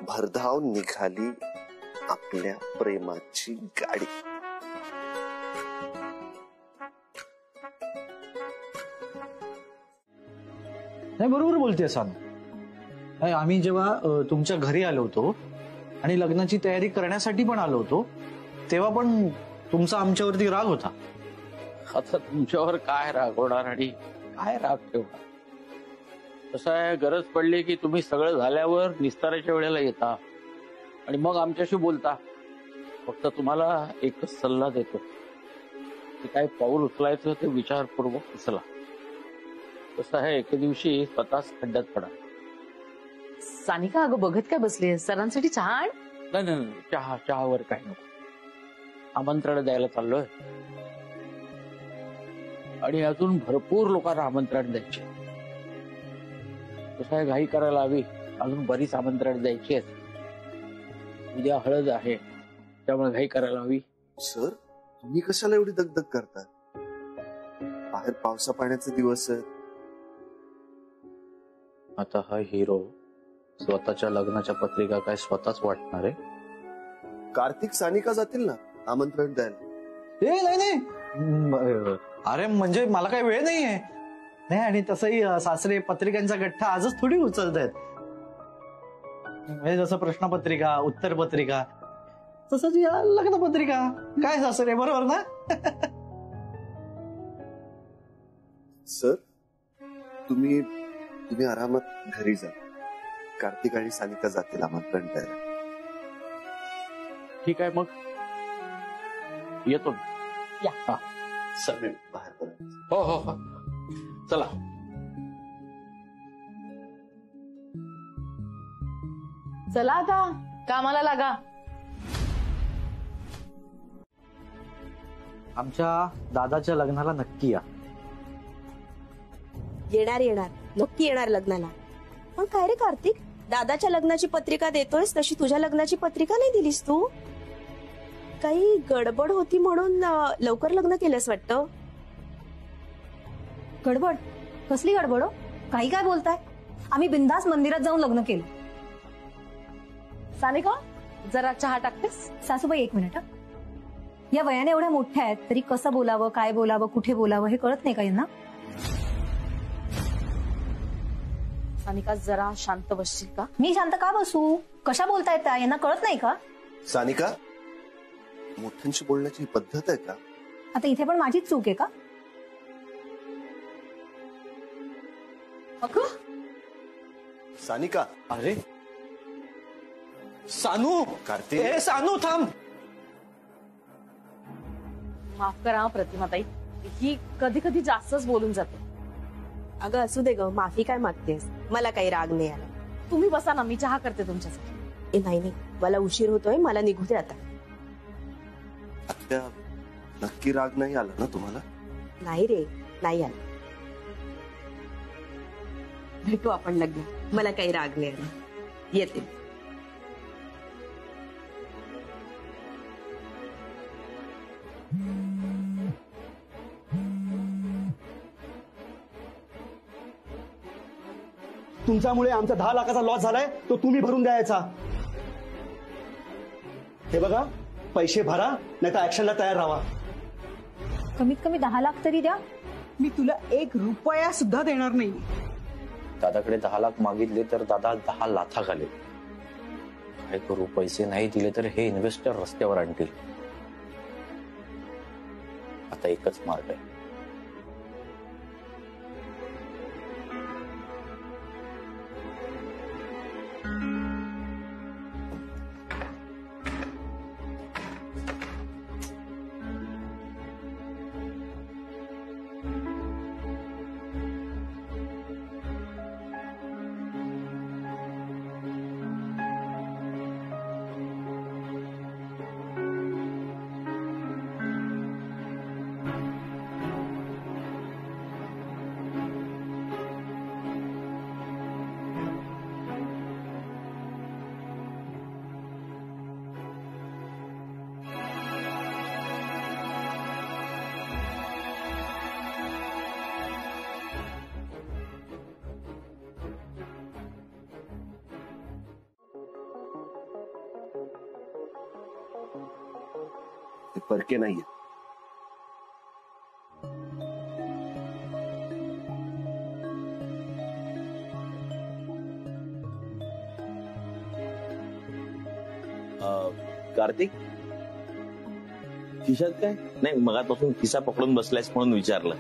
भरधाव निघाली आपल्या प्रेमाची गाडी. नाही, बरोबर बोलते सानू. आम्ही जेव्हा तुमच्या घरी आलो होतो आणि लग्नाची तयारी करण्यासाठी पण आलो होतो, तेव्हा पण तुमचा आमच्यावरती राग होता. आता तुमच्यावर काय राग होणार आणि काय राग ठेवणार? कसं आहे, गरज पडली की तुम्ही सगळं झाल्यावर निस्ताराच्या वेळेला येता आणि मग आमच्याशी बोलता. फक्त तुम्हाला एकच सल्ला देतो की काय पाऊल उचलायचं ते विचारपूर्वक उचला. कसं आहे, एके दिवशी स्वतःच खड्ड्यात पडा. सानिका, अगं बघत काय बसली? सरांसाठी चहा आण. नाही नाही नाही, चहावर काय नको. आमंत्रण द्यायला चाललोय आणि अजून भरपूर लोकांना आमंत्रण द्यायचे. कसं आहे, घाई करायला हवी. अजून बरीच आमंत्रण द्यायची आहेत. उद्या हळद आहे, त्यामुळे घाई करायला हवी. सर, तुम्ही कशाला एवढी दगदग करता? बाहेर पावसा पाण्याचे दिवस आहेत. आता हा हिरो स्वतःच्या लग्नाच्या पत्रिका काय स्वतःच वाटणार आहे? कार्तिक सानिका जातील ना आमंत्रण द्यायला. नाही नाही, अरे म्हणजे मला काही वेळ नाहीये. नाही, आणि तसंही सासरे पत्रिकांचा गठ्ठा आजच थोडी उचलत आहेत. म्हणजे जसं प्रश्नपत्रिका, उत्तरपत्रिका, तसंच या लग्नपत्रिका. काय सासरे, बरोबर ना? सर, तुम्ही आरामात घरी जा. कार्तिक आणि सानिका जातील आमंत्रण द्यायला. ठीक आहे, मग येतो. या. हा, सगळे बाहेर पडा. हो हो हो, चला. चला आता कामाला लागा. आमच्या दादाच्या लग्नाला नक्की या. येणार नक्की येणार लग्नाला. पण काय रे कार्तिक, दादाच्या लग्नाची पत्रिका देतोयस तशी तुझ्या लग्नाची पत्रिका नाही दिलीस तू? काही गडबड होती म्हणून लवकर लग्न केलंस वाटतं. गडबड? कसली गडबड हो? काही काय बोलताय? आम्ही बिंदास मंदिरात जाऊन लग्न केलं. सानिका, जरा चहा टाकतेस? सासूबाई, एक मिनिट. या वयाने एवढ्या मोठ्या आहेत तरी कसं बोलावं, काय बोलावं, कुठे बोलावं हे कळत नाही का यांना? सानिका, जरा शांत बसशील का? मी शांत का बसू? कशा बोलतायत त्या? यांना कळत नाही का? सानिका, मोठ्यांशी बोलण्याची पद्धत आहे का? आता इथे पण माझीच चूक आहे का? अगं सानिका. अरे सानू, कार्तिक. ए सानू, थांब. माफ करा प्रतिमाताई, ही कधी कधी जास्तच बोलून जाते. अगं असू दे ग, माफी काय मागतेस? मला काही राग नाही आला. तुम्ही बसा ना, मी चहा करते तुमच्यासाठी. नाही, मला उशीर होतोय, मला निघू दे आता. आत्या, नक्की राग नाही आला ना तुम्हाला? नाही रे, नाही आला. भेटू आपण लग्न. मला काही राग नाही आला. येते. तुमच्यामुळे आमचा 10 लाखाचा लॉस झालाय, तो तुम्ही भरून द्यायचा. हे बघा, पैसे भरा, नाही तर ऍक्शनला तयार राहा. कमीत कमी 10 लाख तरी द्या. मी तुला 1 रुपया सुद्धा देणार नाही. दादाकडे 10 लाख मागितले तर दादा 10 लाथा घालेल. काय करू, पैसे नाही दिले तर हे इन्व्हेस्टर रस्त्यावर आणतील. आता एकच मार्ग आहे. ते परके नाहीये. कार्तिक, खिशात काय नाही? मगापासून खिसा पकडून बसलायस म्हणून विचारलं.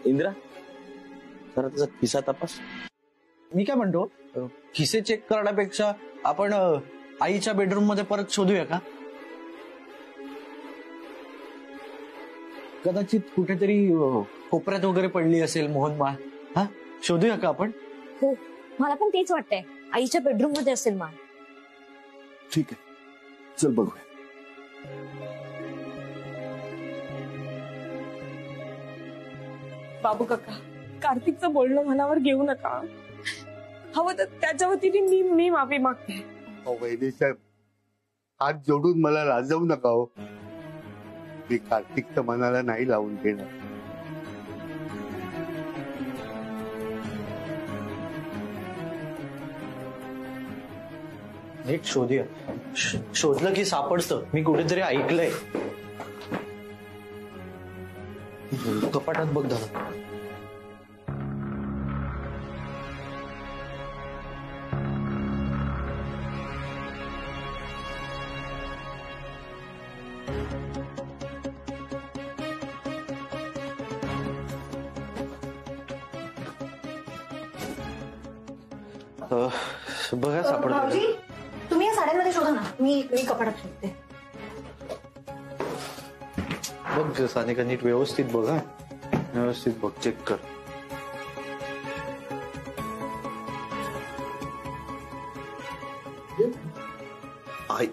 इंदिरा, जरा त्याचा खिसा तपास. मी काय म्हणतो, खिसे चेक करण्यापेक्षा आपण आईच्या बेडरूम मध्ये परत शोधूया का? कदाचित कुठेतरी कोपऱ्यात वगैरे पडली असेल मोहनमाळ. हा, शोधूया का आपण? हो, मला पण तेच वाटतंय. आईच्या बेडरूम मध्ये असेल माळ. ठीक आहे, चल बघूया. बाबू काका, कार्तिकचं बोलणं मनावर घेऊ नका. हवं तर त्याच्या वतीने मी माफी मागते. वैद्य साहेब, हात जोडून मला लाजवू नका हो. मी कार्तिकच्या मनाला नाही लावून घेणार. नीट शोधूया. शोधलं की सापडतं. मी कुठेतरी ऐकलंय. कपाटात बघ दादा. बघा सापडत. भाऊजी, तुम्ही या साड्यांमध्ये शोधा ना. मी कपाटात शोधते. बघ सानिका, नीट व्यवस्थित बघा. व्यवस्थित बघ, चेक कर.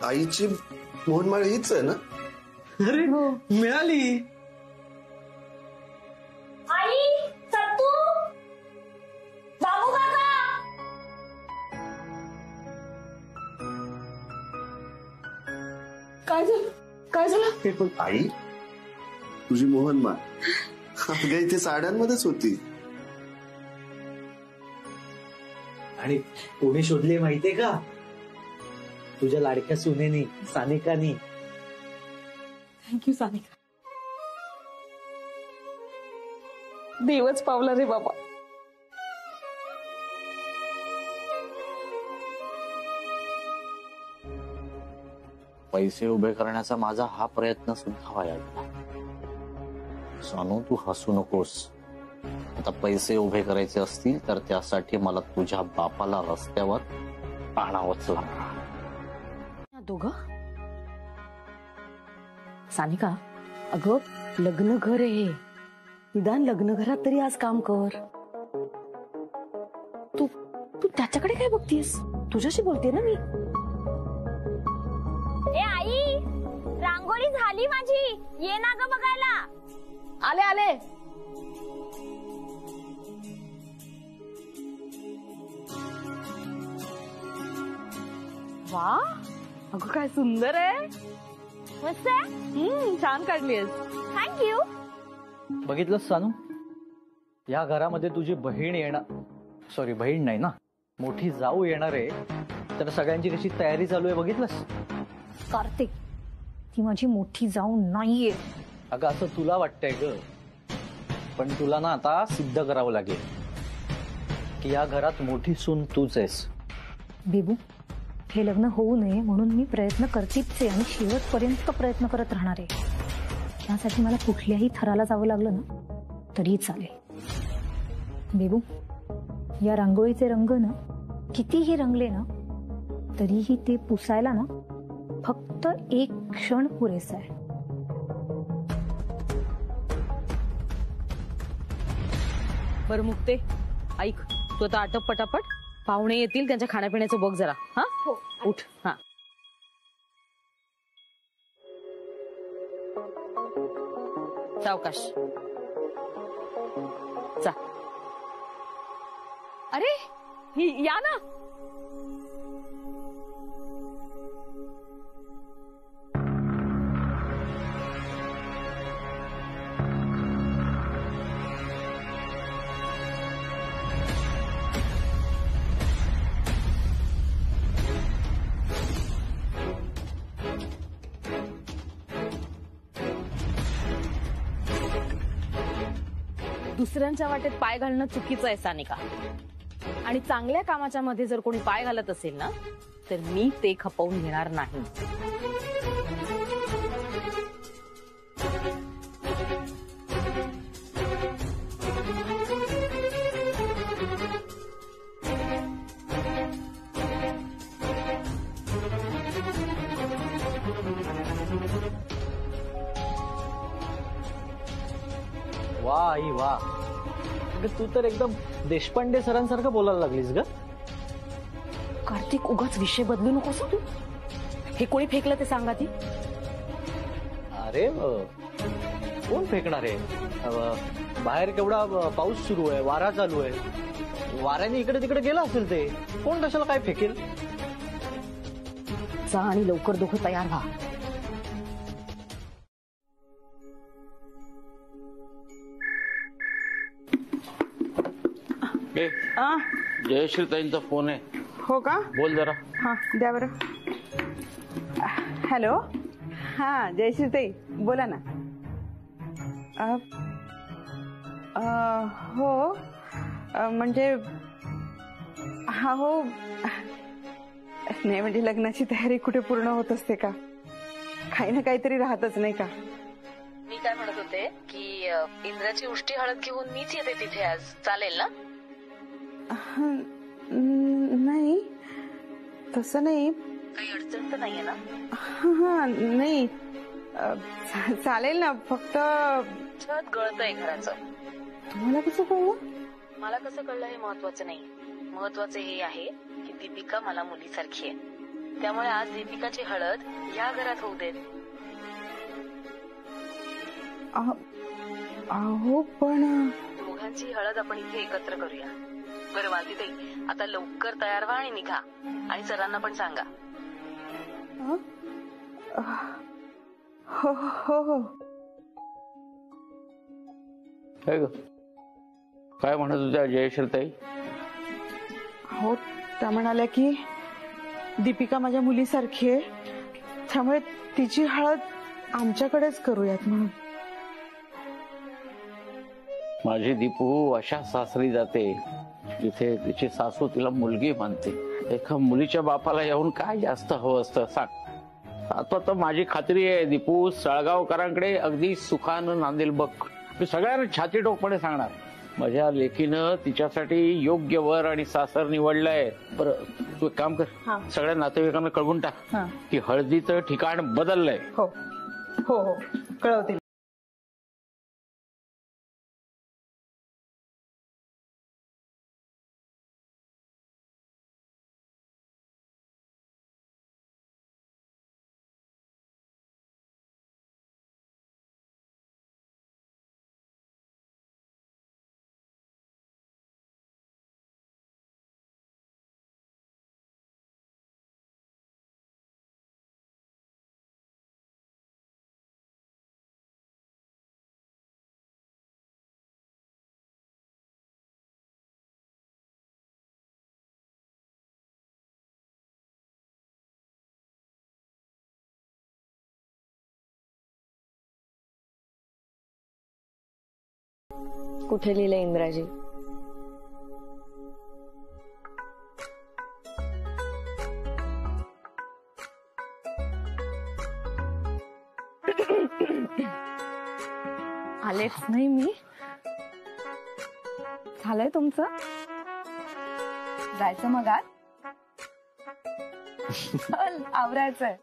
आईची मोहनमाळ हीच आहे ना? अरे मिळाली. आई, सत्तू, बाबू काका. काय झालं? आई, तुझी मोहनमाळ अगं इथे साड्यांमध्येच होती. आणि कोणी शोधले माहितीये का? तुझ्या लाडक्या सुनेनी, सानिकानी. थँक्यू सानिका. देवच पावला रे बाबा. पैसे उभे करण्याचा माझा हा प्रयत्न सुद्धा वाया गेला. सानू, तू हसू नकोस. आता पैसे उभे करायचे असतील तर त्यासाठी मला तुझ्या बापाला रस्त्यावर आणावंच लागणार. दोघं सानिका, अगं लग्न घर आहे. निदान लग्न घरात तरी आज काम कर. तू तू त्याच्याकडे काय बघतीयस? तुझ्याशी बोलते ना मी. ए आई, रांगोळी झाली माझी. ये ना ग बघायला. आले आले. वा, अगं काय सुंदर आहे. मस्त आहे. छान काढलीस. थँक्यू. बघितलं सानू, या घरामध्ये तुझी बहीण येणार, सॉरी बहीण नाही ना, मोठी जाऊ येणार आहे. तर सगळ्यांची कशी तयारी चालू आहे बघितलंस? कार्तिक, ती माझी मोठी जाऊ नाहीये. अगं असं तुला वाटतंय ग, पण तुला ना आता सिद्ध करावं लागेल की या घरात मोठी सून तूच आहेस. बेबू, हे लग्न होऊ नये म्हणून मी प्रयत्न करतेच आहे आणि शेवटपर्यंत प्रयत्न करत राहणार आहे. यासाठी मला कुठल्याही थराला जावं लागलं ना तरी चालेल. बेबू, या रांगोळीचे रंग ना कितीही रंगले ना तरीही ते पुसायला ना फक्त एक क्षण पुरेसा आहे. बरं मुक्ते, ऐक, तू आता आटप पटापट. पाहुणे येतील, त्यांच्या खाण्यापिण्याचं बघ जरा. हा, उठ. हा, सावकाश जा. अरे या ना. दुसऱ्यांच्या वाटेत पाय घालणं चुकीचं आहे सानिका. आणि चांगल्या कामाच्या मध्ये जर कोणी पाय घालत असेल ना तर मी ते खपवून घेणार नाही. वा आई वा, तू तर एकदम देशपांडे सरांसारखं बोलायला लागलीस ग. कार्तिक उगाच विषय बदलू नकोस तू. हे कोणी फेकलं ते सांगा ती. अरे कोण फेकणार आहे? बाहेर केवढा पाऊस सुरू आहे, वारा चालू आहे. वाऱ्याने इकडे तिकडे गेला असेल ते. कोण कशाला काय फेकेल? जा आणि लवकर दोघं तयार व्हा. जयश्रीताईंचा फोन आहे. हो का? बोल जरा. हा द्या बरं. हॅलो. हा जयश्रीताई बोला ना. हो म्हणजे हा हो नाही म्हणजे लग्नाची तयारी कुठे पूर्ण होत असते का? काही ना काहीतरी राहतच नाही का? मी काय म्हणत होते की इंद्राची उष्टी हळद घेऊन मीच येते तिथे आज, चालेल ना? नाही तसं नाही. काही अडचण तर नाहीये ना? हा नाही चालेल ना. फक्त छत गळतंय घराचं. तुम्हाला कसं कळलं? मला कसं कळलं हे महत्वाचं नाही. महत्वाचं हे आहे की दीपिका मला मुलीसारखी आहे. त्यामुळे आज दीपिकाची हळद या घरात होऊ देत. अहो पण दोघांची हळद आपण इथे एकत्र करूया. बरं वालतीताई, आता लवकर तयार व्हा आणि निघा. आणि सरांना पण सांगा. हो हो हो. काय म्हणत होत्या जयश्रीताई? हो त्या म्हणाल्या की दीपिका माझ्या मुलीसारखी आहे, त्यामुळे तिची हळद आमच्याकडेच करूयात म्हणून. माझी दीपू अशा सासरी जाते जिथे तिची सासू तिला मुलगी मानते. एका मुलीच्या बापाला येऊन काय जास्त हवं असतं सांग? आता तर माझी खात्री आहे दीपू साळगावकरांकडे अगदी सुखानं नांदेल बघ. मी सगळ्यांना छाती टोकपणे सांगणार, माझ्या लेकीनं तिच्यासाठी योग्य वर आणि सासर निवडलंय. बरं तू एक काम कर, सगळ्या नातेवाईकांना कळवून टाक की हळदीचं ठिकाण बदललंय. हो हो हो कळवते. कुठे लिहिलंय इंद्राजी? आलेच नाही मी. झालंय तुमचं? जायचं मग आज? चल आवरायचंय.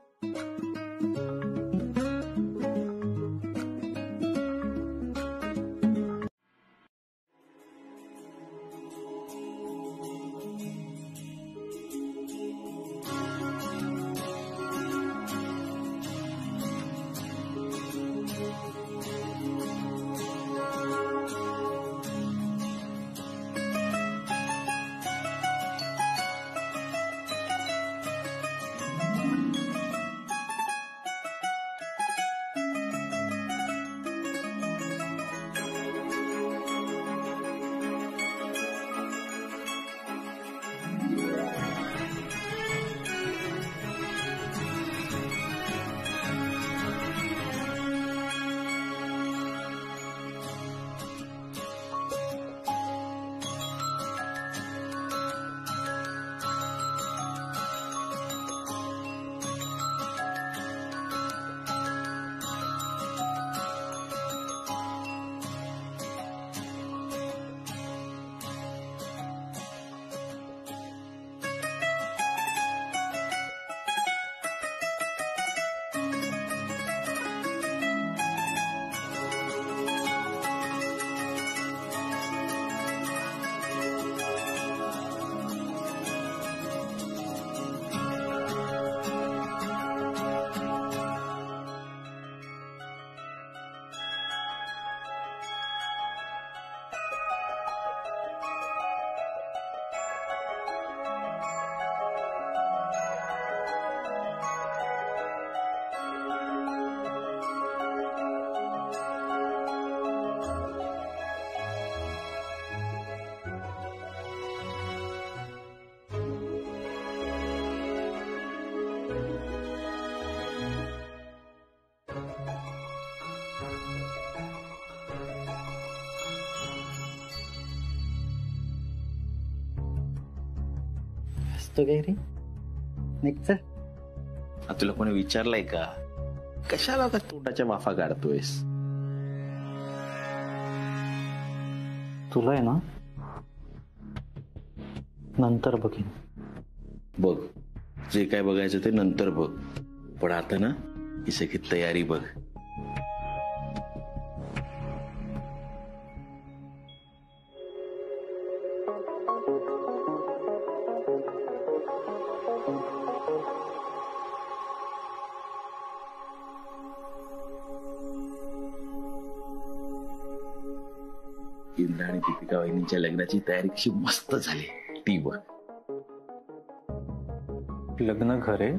हसतो काय रे? निघतं. तुला कोणी विचारलंय का कशाला का तोंडाच्या वाफा काढतोयस? तुला आहे ना नंतर बघीन. बघ, जे काय बघायचं ते नंतर बघ, पण आता ना ही सगळी तयारी बघ. इंद्रा आणि दीपिका वहिनींच्या लग्नाची तयारी कशी मस्त झाली ती बघ. लग्न घर आहे,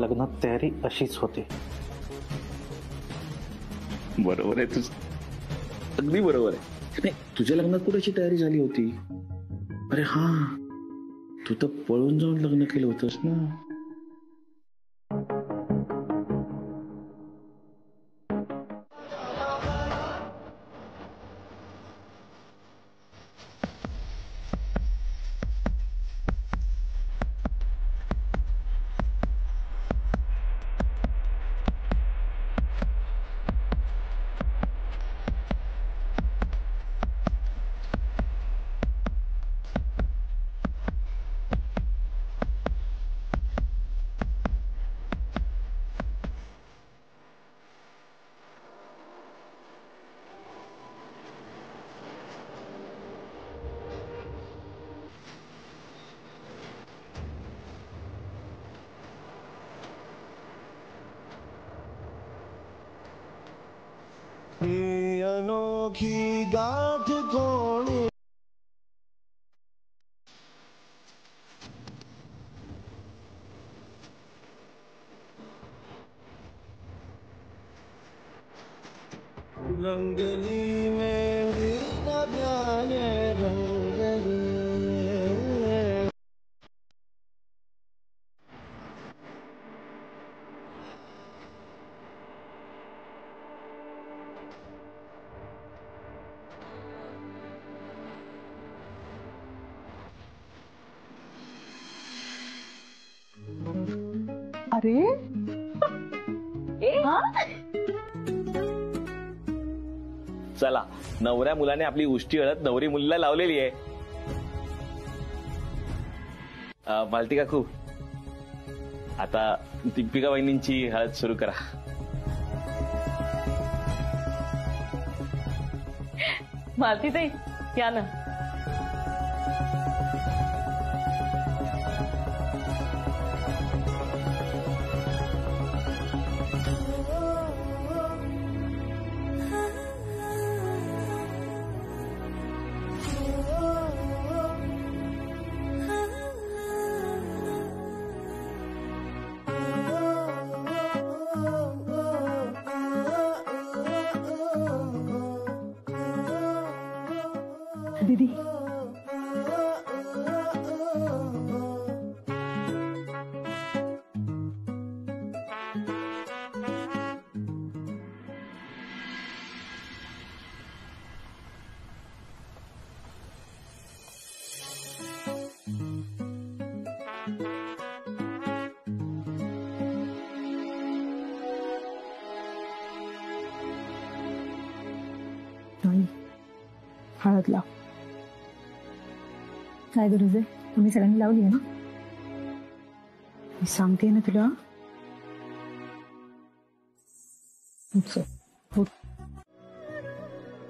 लग्नात तयारी अशीच होते. बरोबर आहे तुझं, अगदी बरोबर आहे. नाही, तुझ्या लग्नात कुठे तयारी झाली होती? अरे हा, तू तर पळून जाऊन लग्न केलं होतंस ना. अनोखी गाठ कोणी रंगली मेरी न प्यारे रंगली. अरे चला, नवऱ्या मुलाने आपली उष्टी हळद नवरी मुलीला लावलेली आहे. मालती काकू, आता दीपिका वहिनींची हळद सुरू करा. मालती ताई या ना. दीदी हळद लाव. काय गरज आहे? आम्ही सगळ्यांनी लावली आहे ना. मी सांगते ना तुला.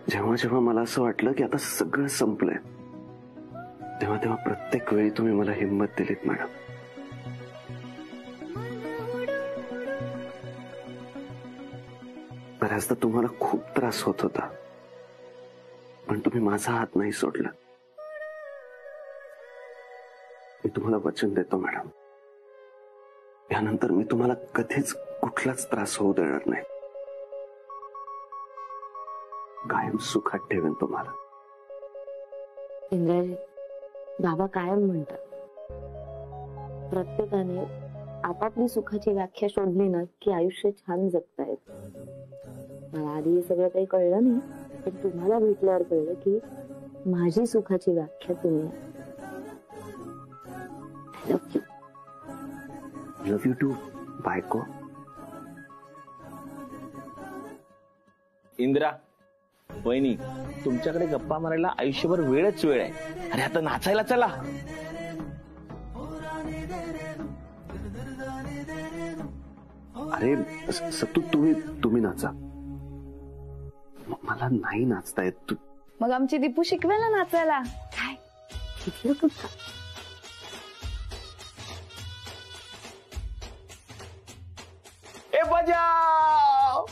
जेव्हा जेव्हा मला असं वाटलं की आता सगळं संपलंय, तेव्हा तेव्हा प्रत्येक वेळी तुम्ही मला हिंमत दिलीत मॅडम. बऱ्याचदा तुम्हाला खूप त्रास होत होता, पण तुम्ही माझा हात नाही सोडला. मी तुम्हाला वचन देतो मॅडम, यानंतर मी तुम्हाला कधीच कुठलाच त्रास होऊ देणार नाही. कायम सुखात ठेवेन तुम्हाला. इंद्राजी, बाबा कायम म्हणतात, प्रत्येकाने आपापली सुखाची व्याख्या शोधली ना की आयुष्य छान जगता येत. मला आधी हे सगळं काही कळलं नाही, पण तुम्हाला भेटल्यावर कळलं की माझी सुखाची व्याख्या तुम्ही. लव्ह यू टू बायको. इंदिरा, वहिनी, तुमच्याकडे गप्पा मारायला आयुष्यभर वेळच वेळ आहे. अरे आता नाचायला चला. अरे सत्तू, तुम्ही नाचा. मला नाही नाचता येत. मग आमची दीपू शिकवेल ना नाचायला. काय ए बजाव.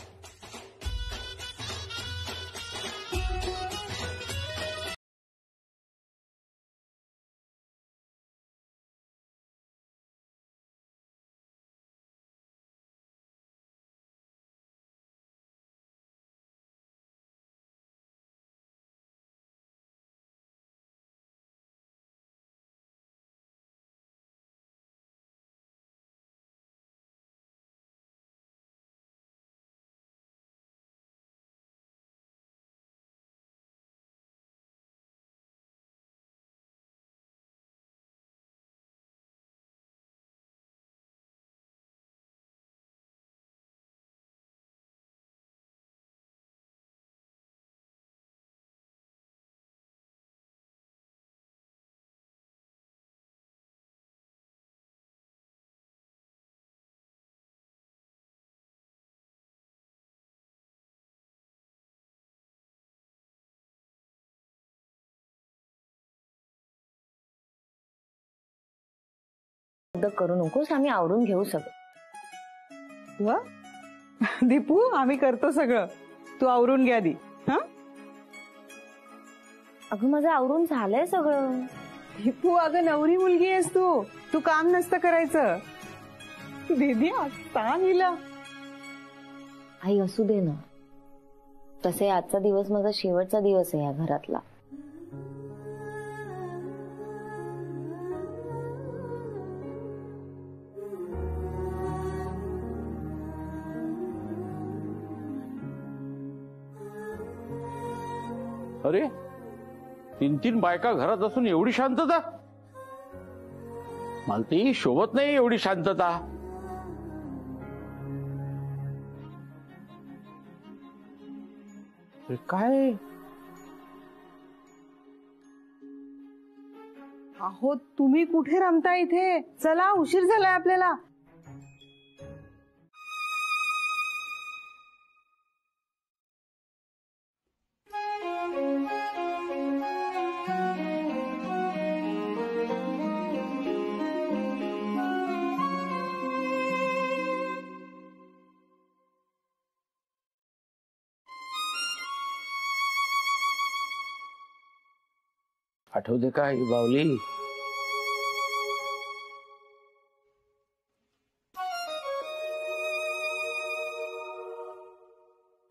करू नकोस, आम्ही आवरून घेऊ सगळं. वा दीपू, आम्ही करतो सगळं, तू आवरून घ्या आधी. हा अगं माझं आवरून झालंय सगळं. दीपू, अगं नवरी मुलगी आहेस तू काम नसतं करायचं. दीदी सांग हिला. आई असू दे ना. तसे आजचा दिवस माझा शेवटचा दिवस आहे या घरातला. अरे 3-3 बायका घरात असून एवढी शांतता? मला ती शोभत नाही एवढी शांतता. काय अहो तुम्ही कुठे रमता इथे? चला, उशीर झालाय आपल्याला. आठवते का ही बावली?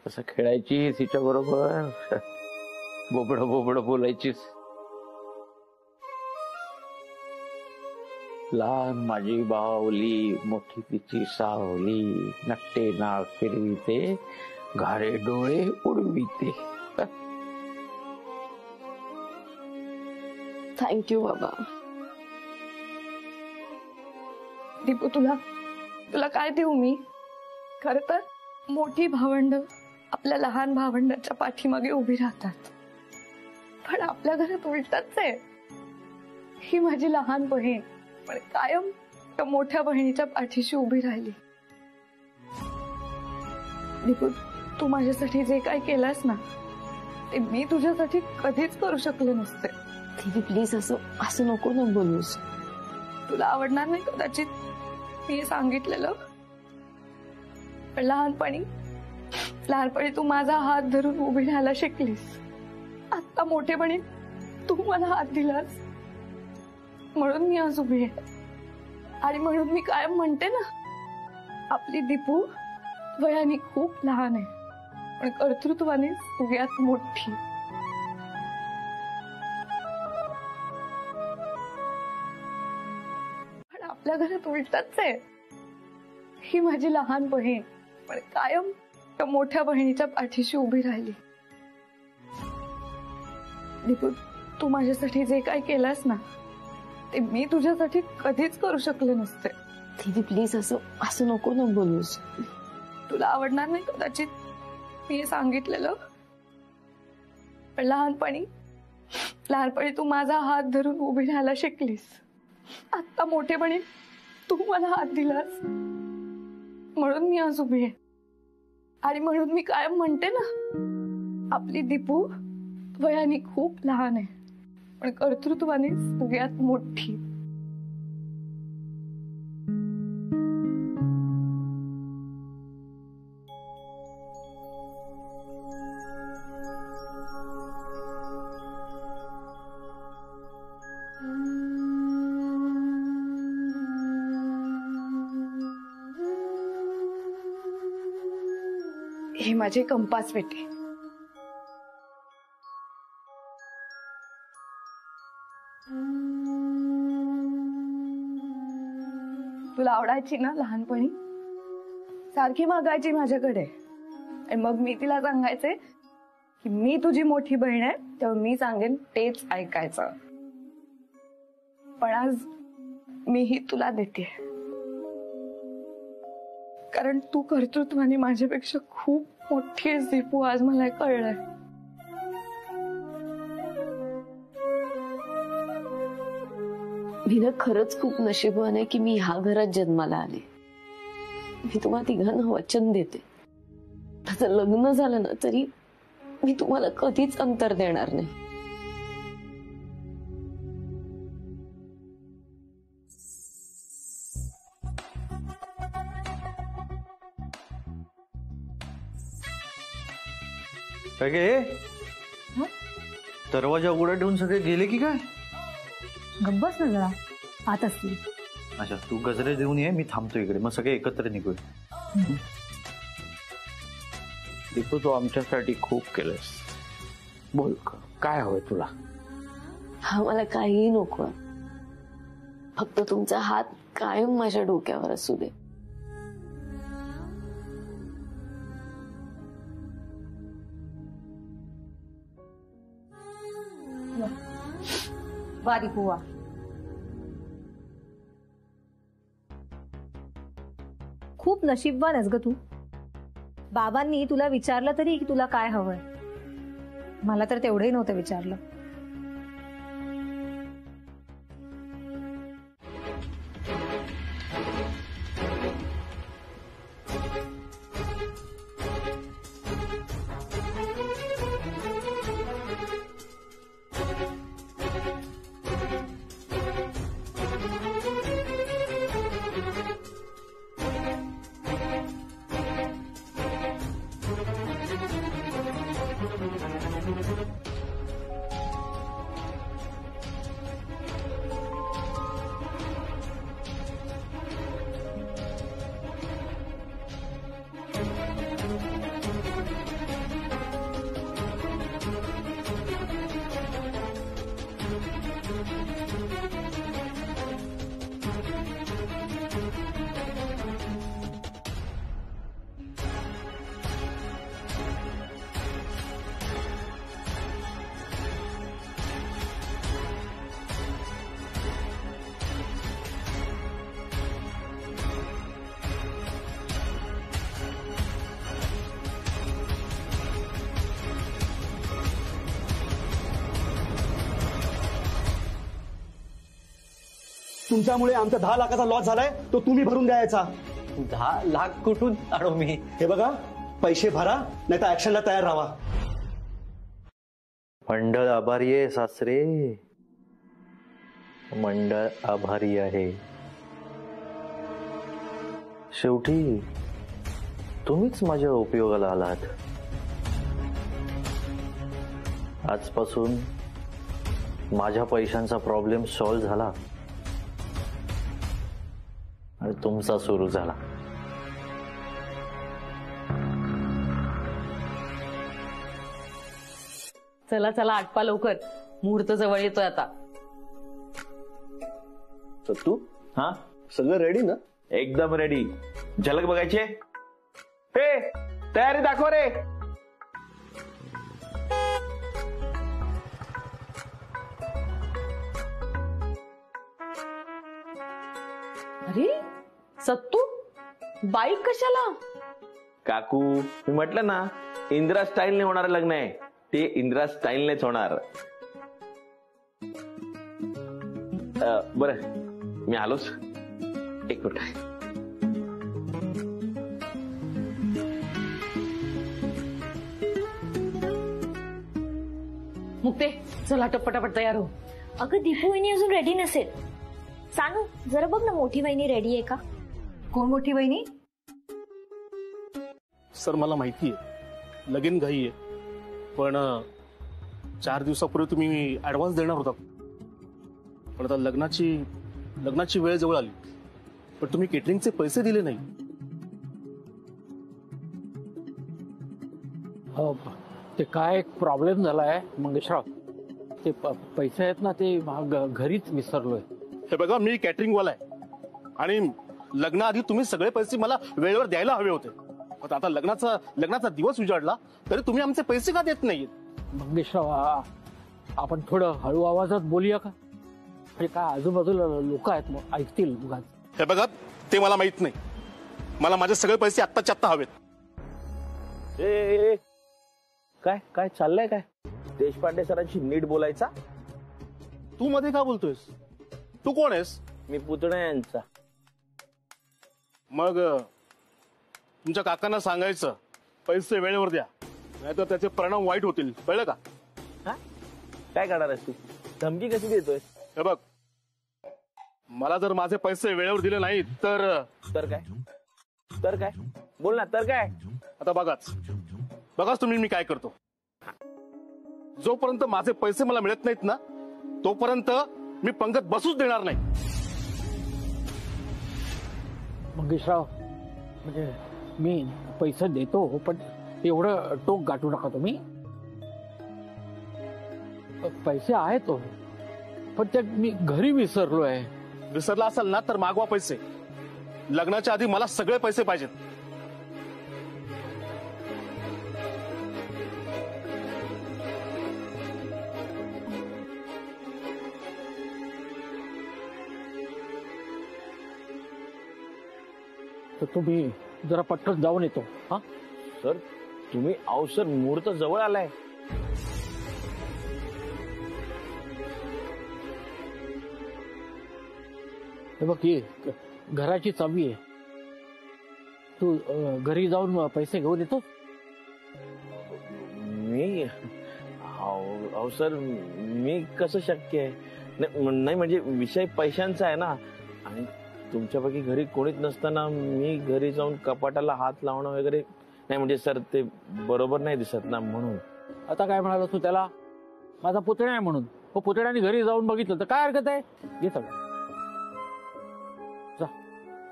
कसं खेळायची तिच्या बरोबर, बोबड बोबड बोलायचीस. लहान माझी बावली, मोठी तिची सावली, नकटे नाक फिरविते, घारे डोळे उडविते. थँक्यू बाबा. दीपू, तुला काय देऊ मी? खर तर मोठी भावंड आपल्या लहान भावंडाच्या पाठीमागे उभी राहतात, पण आपल्या घरात उलटच आहे. ही माझी लहान बहीण पण कायम त्या मोठ्या बहिणीच्या पाठीशी उभी राहिली. दीपू, तू माझ्यासाठी जे काय केलंस ना, ते मी तुझ्यासाठी कधीच करू शकले नसते. दीदी प्लीज असं नको ना बोलूस. तुला आवडणार नाही कदाचित मी सांगितलेलं, पण लहानपणी तू माझा हात धरून उभी राहायला शिकलीस. आता मोठेपणी तू मला हात दिलास, म्हणून मी आज उभी आहे. आणि म्हणून मी कायम म्हणते ना, आपली दीपू वयाने खूप लहान आहे, पण कर्तृत्वाने सगळ्यात मोठी. पण आपल्या घरात उलटच आहे. ही माझी लहान बहीण पण कायम त्या मोठ्या बहिणीच्या पाठीशी उभी राहिली. दीपू, तू माझ्यासाठी जे काय केलंस ना, ते मी तुझ्यासाठी कधीच करू शकले नसते. दीदी प्लीज असं असं नको ना बोलूस. तुला आवडणार नाही कदाचित मी हे सांगितलेलं, पण लहानपणी तू माझा हात धरून उभी राहायला शिकलीस. आता मोठेपणी तू मला हात दिलास म्हणून मी आज उभी आहे. आणि म्हणून मी कायम म्हणते ना, आपली दीपू वयाने खूप लहान आहे पण कर्तृत्वाने सगळ्यात मोठी. ही माझी कंपास पेटी. तुला आवडायची ना लहानपणी, सारखी मागायची माझ्याकडे. आणि मग मी तिला सांगायचे की मी तुझी मोठी बहीण आहे, तेव्हा मी सांगेन तेच ऐकायचं. पण आज मीही तुला देते, कारण तू कर्तृत्वाने माझ्यापेक्षा खूप मोठी आहेस दीपू. आज मला कळलंय. मी ना खरंच खूप नशीबवान आहे की मी ह्या घरात जन्माला आले. मी तुम्हाला तिघांना वचन देते, माझं लग्न झालं ना तरी मी तुम्हाला कधीच अंतर देणार नाही. काय दरवाजा उघडा ठेवून सगळे गेले की काय? गब्बस ना जरा, आत असली. अच्छा, तू गजरे देऊन ये, मी थांबतो इकडे, मग सगळे एकत्र निघूया. दीपू तू आमच्यासाठी खूप केलंस. बोल काय हवंय तुला? हा मला काहीही नको, फक्त तुमचा हात कायम माझ्या डोक्यावर असू दे. वारी बुवा, खूप नशीबवान आहेस ग तू. बाबांनी तुला विचारलं तरी की तुला काय हवंय. मला तर तेवढंही नव्हतं विचारलं. तुमच्यामुळे आमचा 10 लाखाचा लॉस झालाय, तो तुम्ही भरून द्यायचा. 10 लाख कुठून आणू मी? हे बघा, पैसे भरा नाही तर ऍक्शनला तयार राहा. मंडळ आभारी आहे सासरे, मंडळ आभारी आहे. शेवटी तुम्हीच माझ्या उपयोगाला आलात. आजपासून माझ्या पैशांचा प्रॉब्लेम सॉल्व्ह झाला आणि तुमचा सुरू झाला. चला चला आटपा लवकर, मुहूर्त जवळ येतोय आता. सत्तू, हा सगळं रेडी ना? एकदम रेडी. झलक बघायची? हे तयारी दाखव रे. अरे सत्तू, बाईक कशाला? काकू मी म्हटलं ना, इंदिरा स्टाईलने होणार लग्न आहे, ते इंदिरा स्टाईलनेच होणार. बरं मी आलोच, एक मिनिट. मुक्ते चला पटापट तयार हो. अगं दीपू वहिनी अजून रेडी नसेल. सानू जरा बघ ना मोठी वहिनी रेडी आहे का. कोण मोठी वहिनी? सर मला माहिती आहे लगीन घाई आहे, पण 4 दिवसापूर्वी तुम्ही ऍडव्हान्स देणार होता, पण आता लग्नाची वेळ जवळ आली, पण तुम्ही केटरिंगचे पैसे दिले नाही. ते काय एक प्रॉब्लेम झालाय मंगेशराव, ते पैसे आहेत ना ते घरीच विसरलोय. हे बघा मी कॅटरिंग वाला आहे आणि लग्नाआधी तुम्ही सगळे पैसे मला वेळेवर द्यायला हवे होते. आता लग्नाचा दिवस उजाडला तरी तुम्ही आमचे पैसे का देत नाहीत? मंगेशराव आपण थोडं हळू आवाजात बोलूया का? हे काय आजूबाजूला लोक आहेत मग ऐकतील. हे बघा ते मला माहित नाही, मला माझे सगळे पैसे आत्ताच्या आत्ता हवेत. काय काय चाललंय? काय देशपांडे सरांशी नीट बोलायचा. तू मध्ये का बोलतोयस? तू कोण आहेस? मी पुतण्या यांचा. मग तुमच्या काकांना सांगायचं पैसे वेळेवर द्या, नाहीतर त्याचे परिणाम वाईट होतील, कळलं का? काय करणार आहेस तू? धमकी कशी देतोय? हे बघ मला जर माझे पैसे वेळेवर दिले नाहीत तर काय बोल ना. तर काय? आता बघाच तुम्ही मी काय करतो. जोपर्यंत माझे पैसे मला मिळत नाहीत ना तोपर्यंत मी पंगत बसूच देणार नाही. मंगेशराव म्हणजे मी पैसे देतो, पण एवढं टोक गाठू नका तुम्ही. पैसे आहेत तो, पण ते मी घरी विसरलोय. विसरला असेल ना तर मागवा पैसे. लग्नाच्या आधी मला सगळे पैसे पाहिजेत. तर तुम्ही जरा पटकन जाऊन येतो. हा सर तुम्ही अवसर मुहूर्त जवळ आलाय. हे बघ ही घराची चावी आहे, तू घरी जाऊन पैसे घेऊन येतो. मी अवसर मी कसं शक्य आहे? नाही म्हणजे विषय पैशांचा आहे ना, आणि तुमच्यापैकी घरी कोणीच नसताना मी घरी जाऊन कपाटाला हात लावणं वगैरे नाही, म्हणजे सर ते बरोबर नाही दिसत ना, म्हणून. आता काय म्हणाला तू त्याला? माझा पुतण्या आहे म्हणून. पुतण्याने घरी जाऊन बघितलं तर काय हरकत आहे? घे सगळं, जा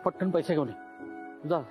पटकन पैसे घेऊन ये, जा.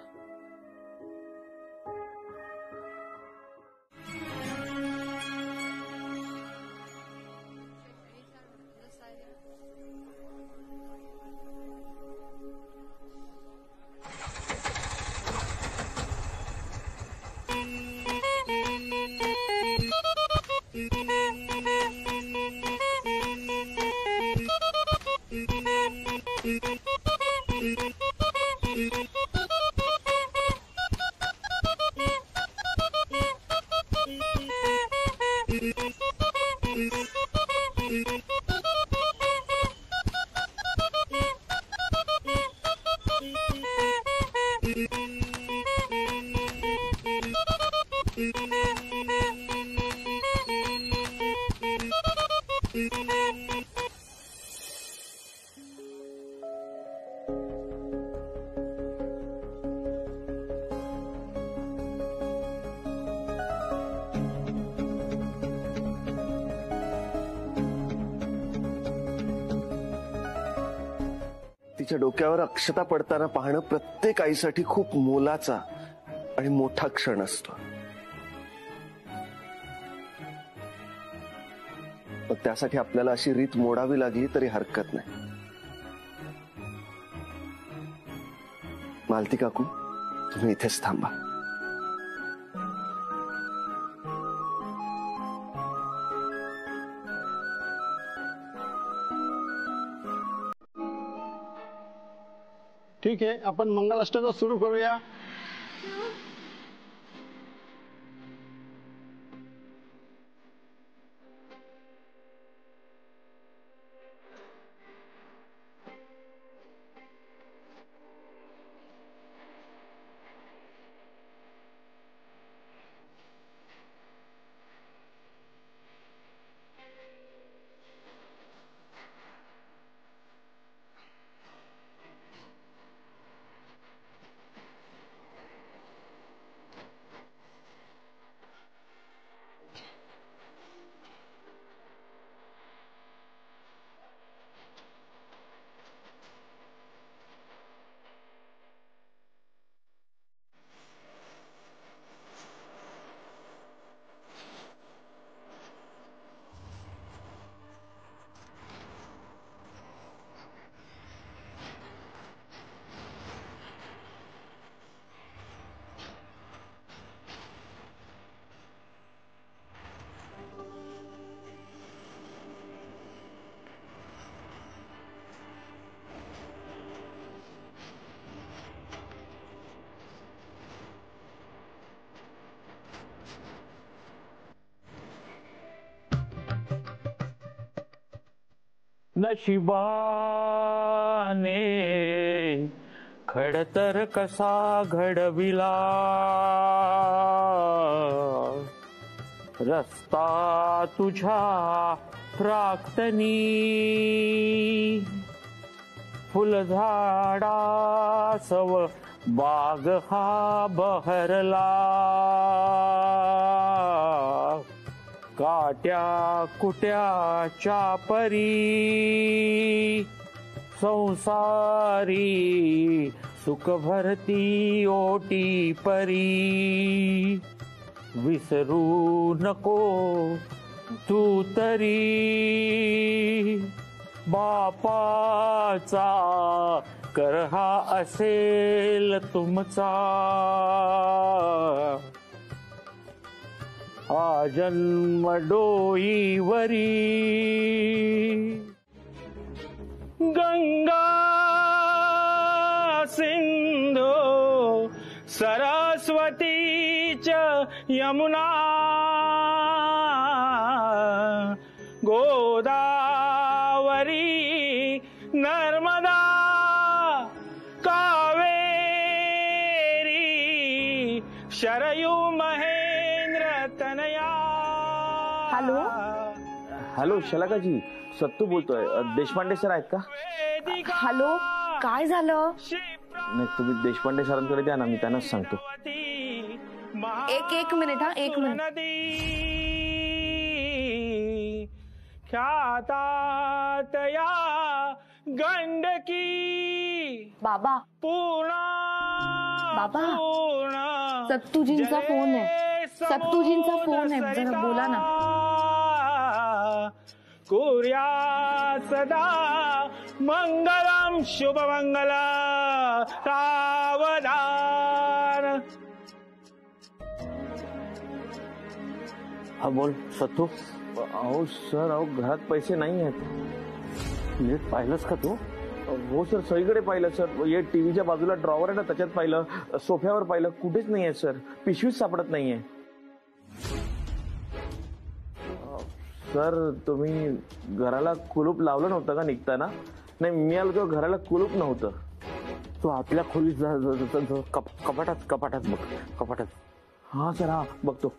तिच्या डोक्यावर अक्षता पडताना पाहणं प्रत्येक आईसाठी खूप मोलाचा आणि मोठा क्षण असतो. पण त्यासाठी आपल्याला अशी रीत मोडावी लागली तरी हरकत नाही. मालती काकू तुम्ही इथेच थांबा. ठीक आहे, आपण मंगलाष्टक सुरू करूया. नशिबाने खडतर कसा घडविला, रस्ता तुझ्या प्राक्तनी फुलझाडासव बाग हा बहरला, काट्या कुट्याच्या परी संसारी सुख भरती ओटी परी, विसरू नको तू तरी बापाचा कर हा असेल तुमचा, हा जन्म डोईवरी गंगा सिंधू सरस्वतीच यमुना गोदावरी नर्मदा कावेरी शरयू महेंद्र तनया. हॅलो हॅलो शलाकाजी, सत्तू बोलतोय. देशपांडे सर आहेत का? हॅलो, काय झालं? नाही, तुम्ही देशपांडे सरांकडे द्या ना, मी त्यांनाच सांगतो. एक मिनिट हा, एक मिनिट. ख्यातातया गंडकी बाबा पूर्णा बाबा सत्तूजींचा फोन आहे, सत्तूजींचा फोन आहे, जरा बोला ना. कुर्या सदा मंगलम शुभमंगल सावधान. हा बोल सत्तू. अहो सर, अहो घरात पैसे नाही आहेत. नीट पाहिलंस का तू? हो सर, सगळीकडे पाहिलं सर. हे टीव्हीच्या बाजूला ड्रॉवर आहे ना, त्याच्यात पाहिलं, सोफ्यावर पाहिलं, कुठेच नाहीये सर. पिशवीच सापडत नाहीये. सर तुम्ही घराला कुलूप लावलं नव्हतं का निघताना? नाही, मी आलो तेव्हा घराला कुलूप नव्हतं. तो आतल्या खोलीत कपाटात बघ, कपाटात. हा सर, हा बघतो.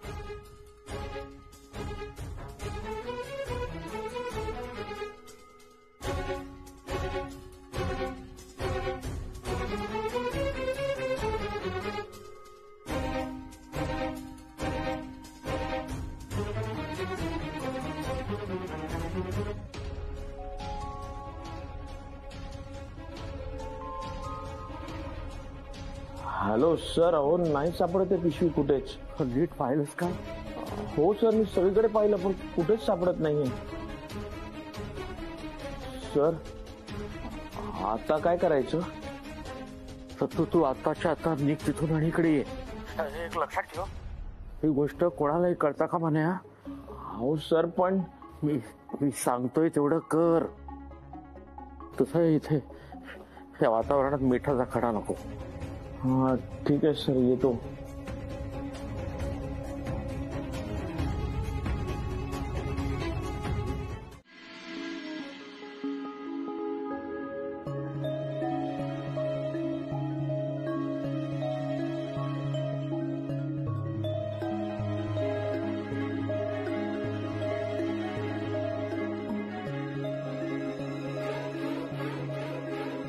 हॅलो सर, अहो नाही सापडत आहे पिशवी कुठेच. नीट पाहिलंस का? हो सर, मी सगळीकडे पाहिलं पण कुठेच सापडत नाहीये. सर आता काय करायचं? तू आताच्या आता निघ तिथून आणि इकडे ये. एक लक्षात ठेव, ही गोष्ट कोणालाही कळता का म्हणे? हो सर, पण मी सांगतोय तेवढं कर. तुझं या वातावरणात मिठाचा खडा नको. हा ठीक आहे सर, येतो.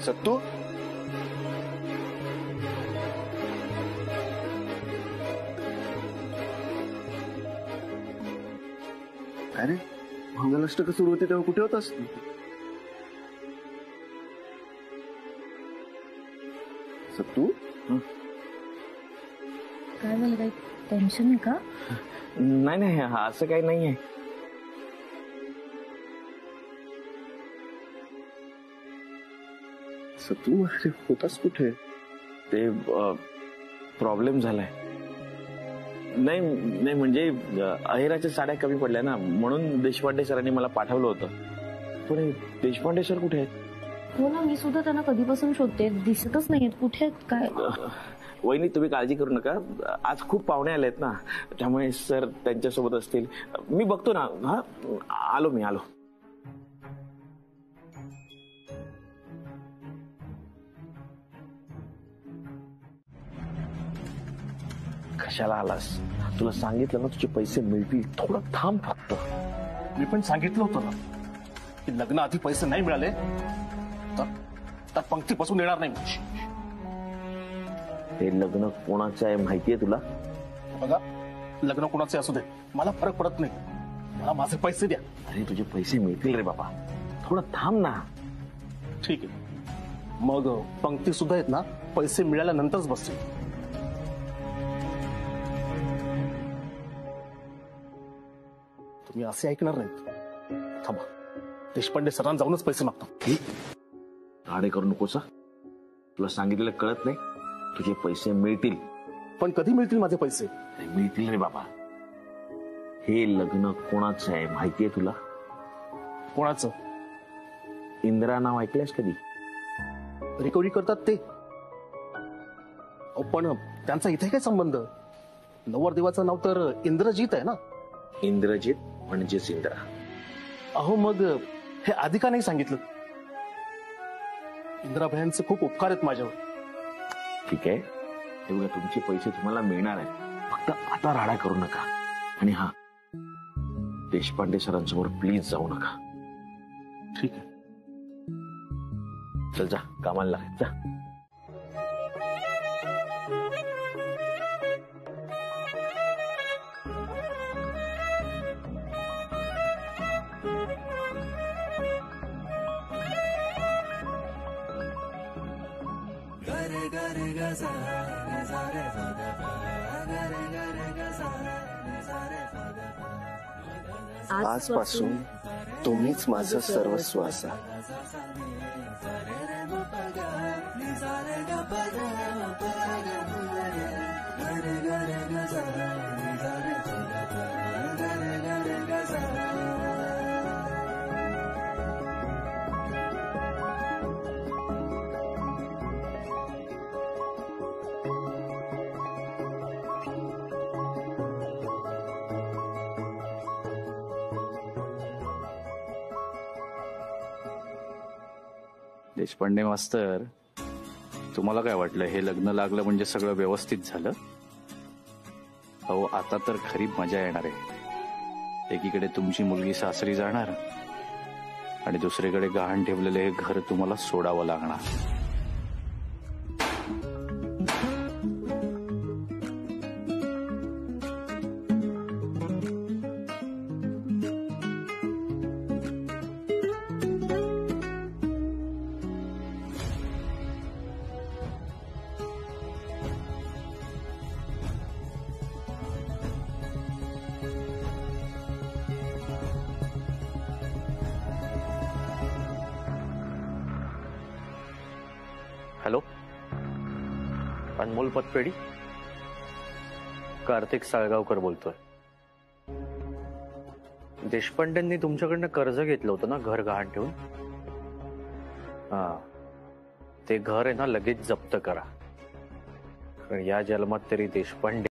सत्तू, अरे मंगलाष्टक सुरू होती तेव्हा कुठे होतास? सत्तू, काय झालं, काही टेन्शन आहे का? नाही नाही, असं काही नाहीये. सत्तू, अरे होतास कुठे? ते प्रॉब्लेम झालाय. नाही नाही, म्हणजे अहिराच्या साड्या कमी पडल्या ना, म्हणून देशपांडे सरांनी मला पाठवलं होतं. पण देशपांडे सर कुठे आहेत? हो ना, मी सुद्धा त्यांना कधीपासून शोधते, दिसतच नाहीयेत. कुठे आहेत काय? वहिनी तुम्ही काळजी करू नका, आज खूप पाहुणे आलेत ना, त्यामुळे सर त्यांच्यासोबत असतील. मी बघतो ना. हा, आलो मी, आलो. कशाला आलास? तुला सांगितलं ना तुझे पैसे मिळतील, थोडं थांब फक्त. मी पण सांगितलं होतं ना की लग्न आधी पैसे नाही मिळाले तर पंक्तीपासून येणार नाही. हे लग्न कोणाचं आहे माहितीये तुला? बघा, लग्न कोणाचे असू दे, मला फरक पडत नाही. मला माझे पैसे द्या. अरे तुझे पैसे मिळतील रे बाबा, थोडं थांब ना. ठीक आहे, मग पंक्ती सुद्धा आहेत ना, पैसे मिळाल्यानंतरच बसतील. तुम्ही असे ऐकणार नाहीत. थांबा, देशपांडे सरांना जाऊनच पैसे मागतो. राडे करू नकोस. तुला सांगितलेलं कळत नाही? तुझे पैसे मिळतील. पण कधी मिळतील माझे पैसे? मिळतील रे बाबा. हे लग्न कोणाचं आहे माहितीये तुला? कोणाचं? इंदिरा नाव ऐकलंस कधी? रिकव्हरी करतात ते. पण त्यांचा इथे काय संबंध? नवरदेवाचं नाव तर इंद्रजीत आहे ना. इंद्रजीत म्हणजेच इंदिरा. अहो, मग हे आधी का नाही सांगितलं? इंदिराबाईंचे खूप उपकार आहेत माझ्यावर. ठीक आहे, हे बघा, तुमचे पैसे तुम्हाला मिळणार आहेत. फक्त आता राडा करू नका. आणि हा, देशपांडे सरांसमोर प्लीज जाऊ नका. ठीक आहे, चल जा, कामाला लाग जा. आजपासून तुम्हीच माझं सर्वस्व असा. देशपांडे मास्तर, तुम्हाला काय वाटलं हे लग्न लागलं म्हणजे सगळं व्यवस्थित झालं? अहो, आता तर खरी मजा येणार आहे. एकीकडे तुमची मुलगी सासरी जाणार आणि दुसरीकडे गहाण ठेवलेले हे घर तुम्हाला सोडावं लागणार. हॅलो, अनमोल पतपेढी, कार्तिक साळगावकर बोलतोय. देशपांडेंनी तुमच्याकडनं कर्ज घेतलं होतं ना, घर गहाण ठेवून? हा, ते घर आहे ना लगेच जप्त करा, कारण या जन्मात तरी देशपांडे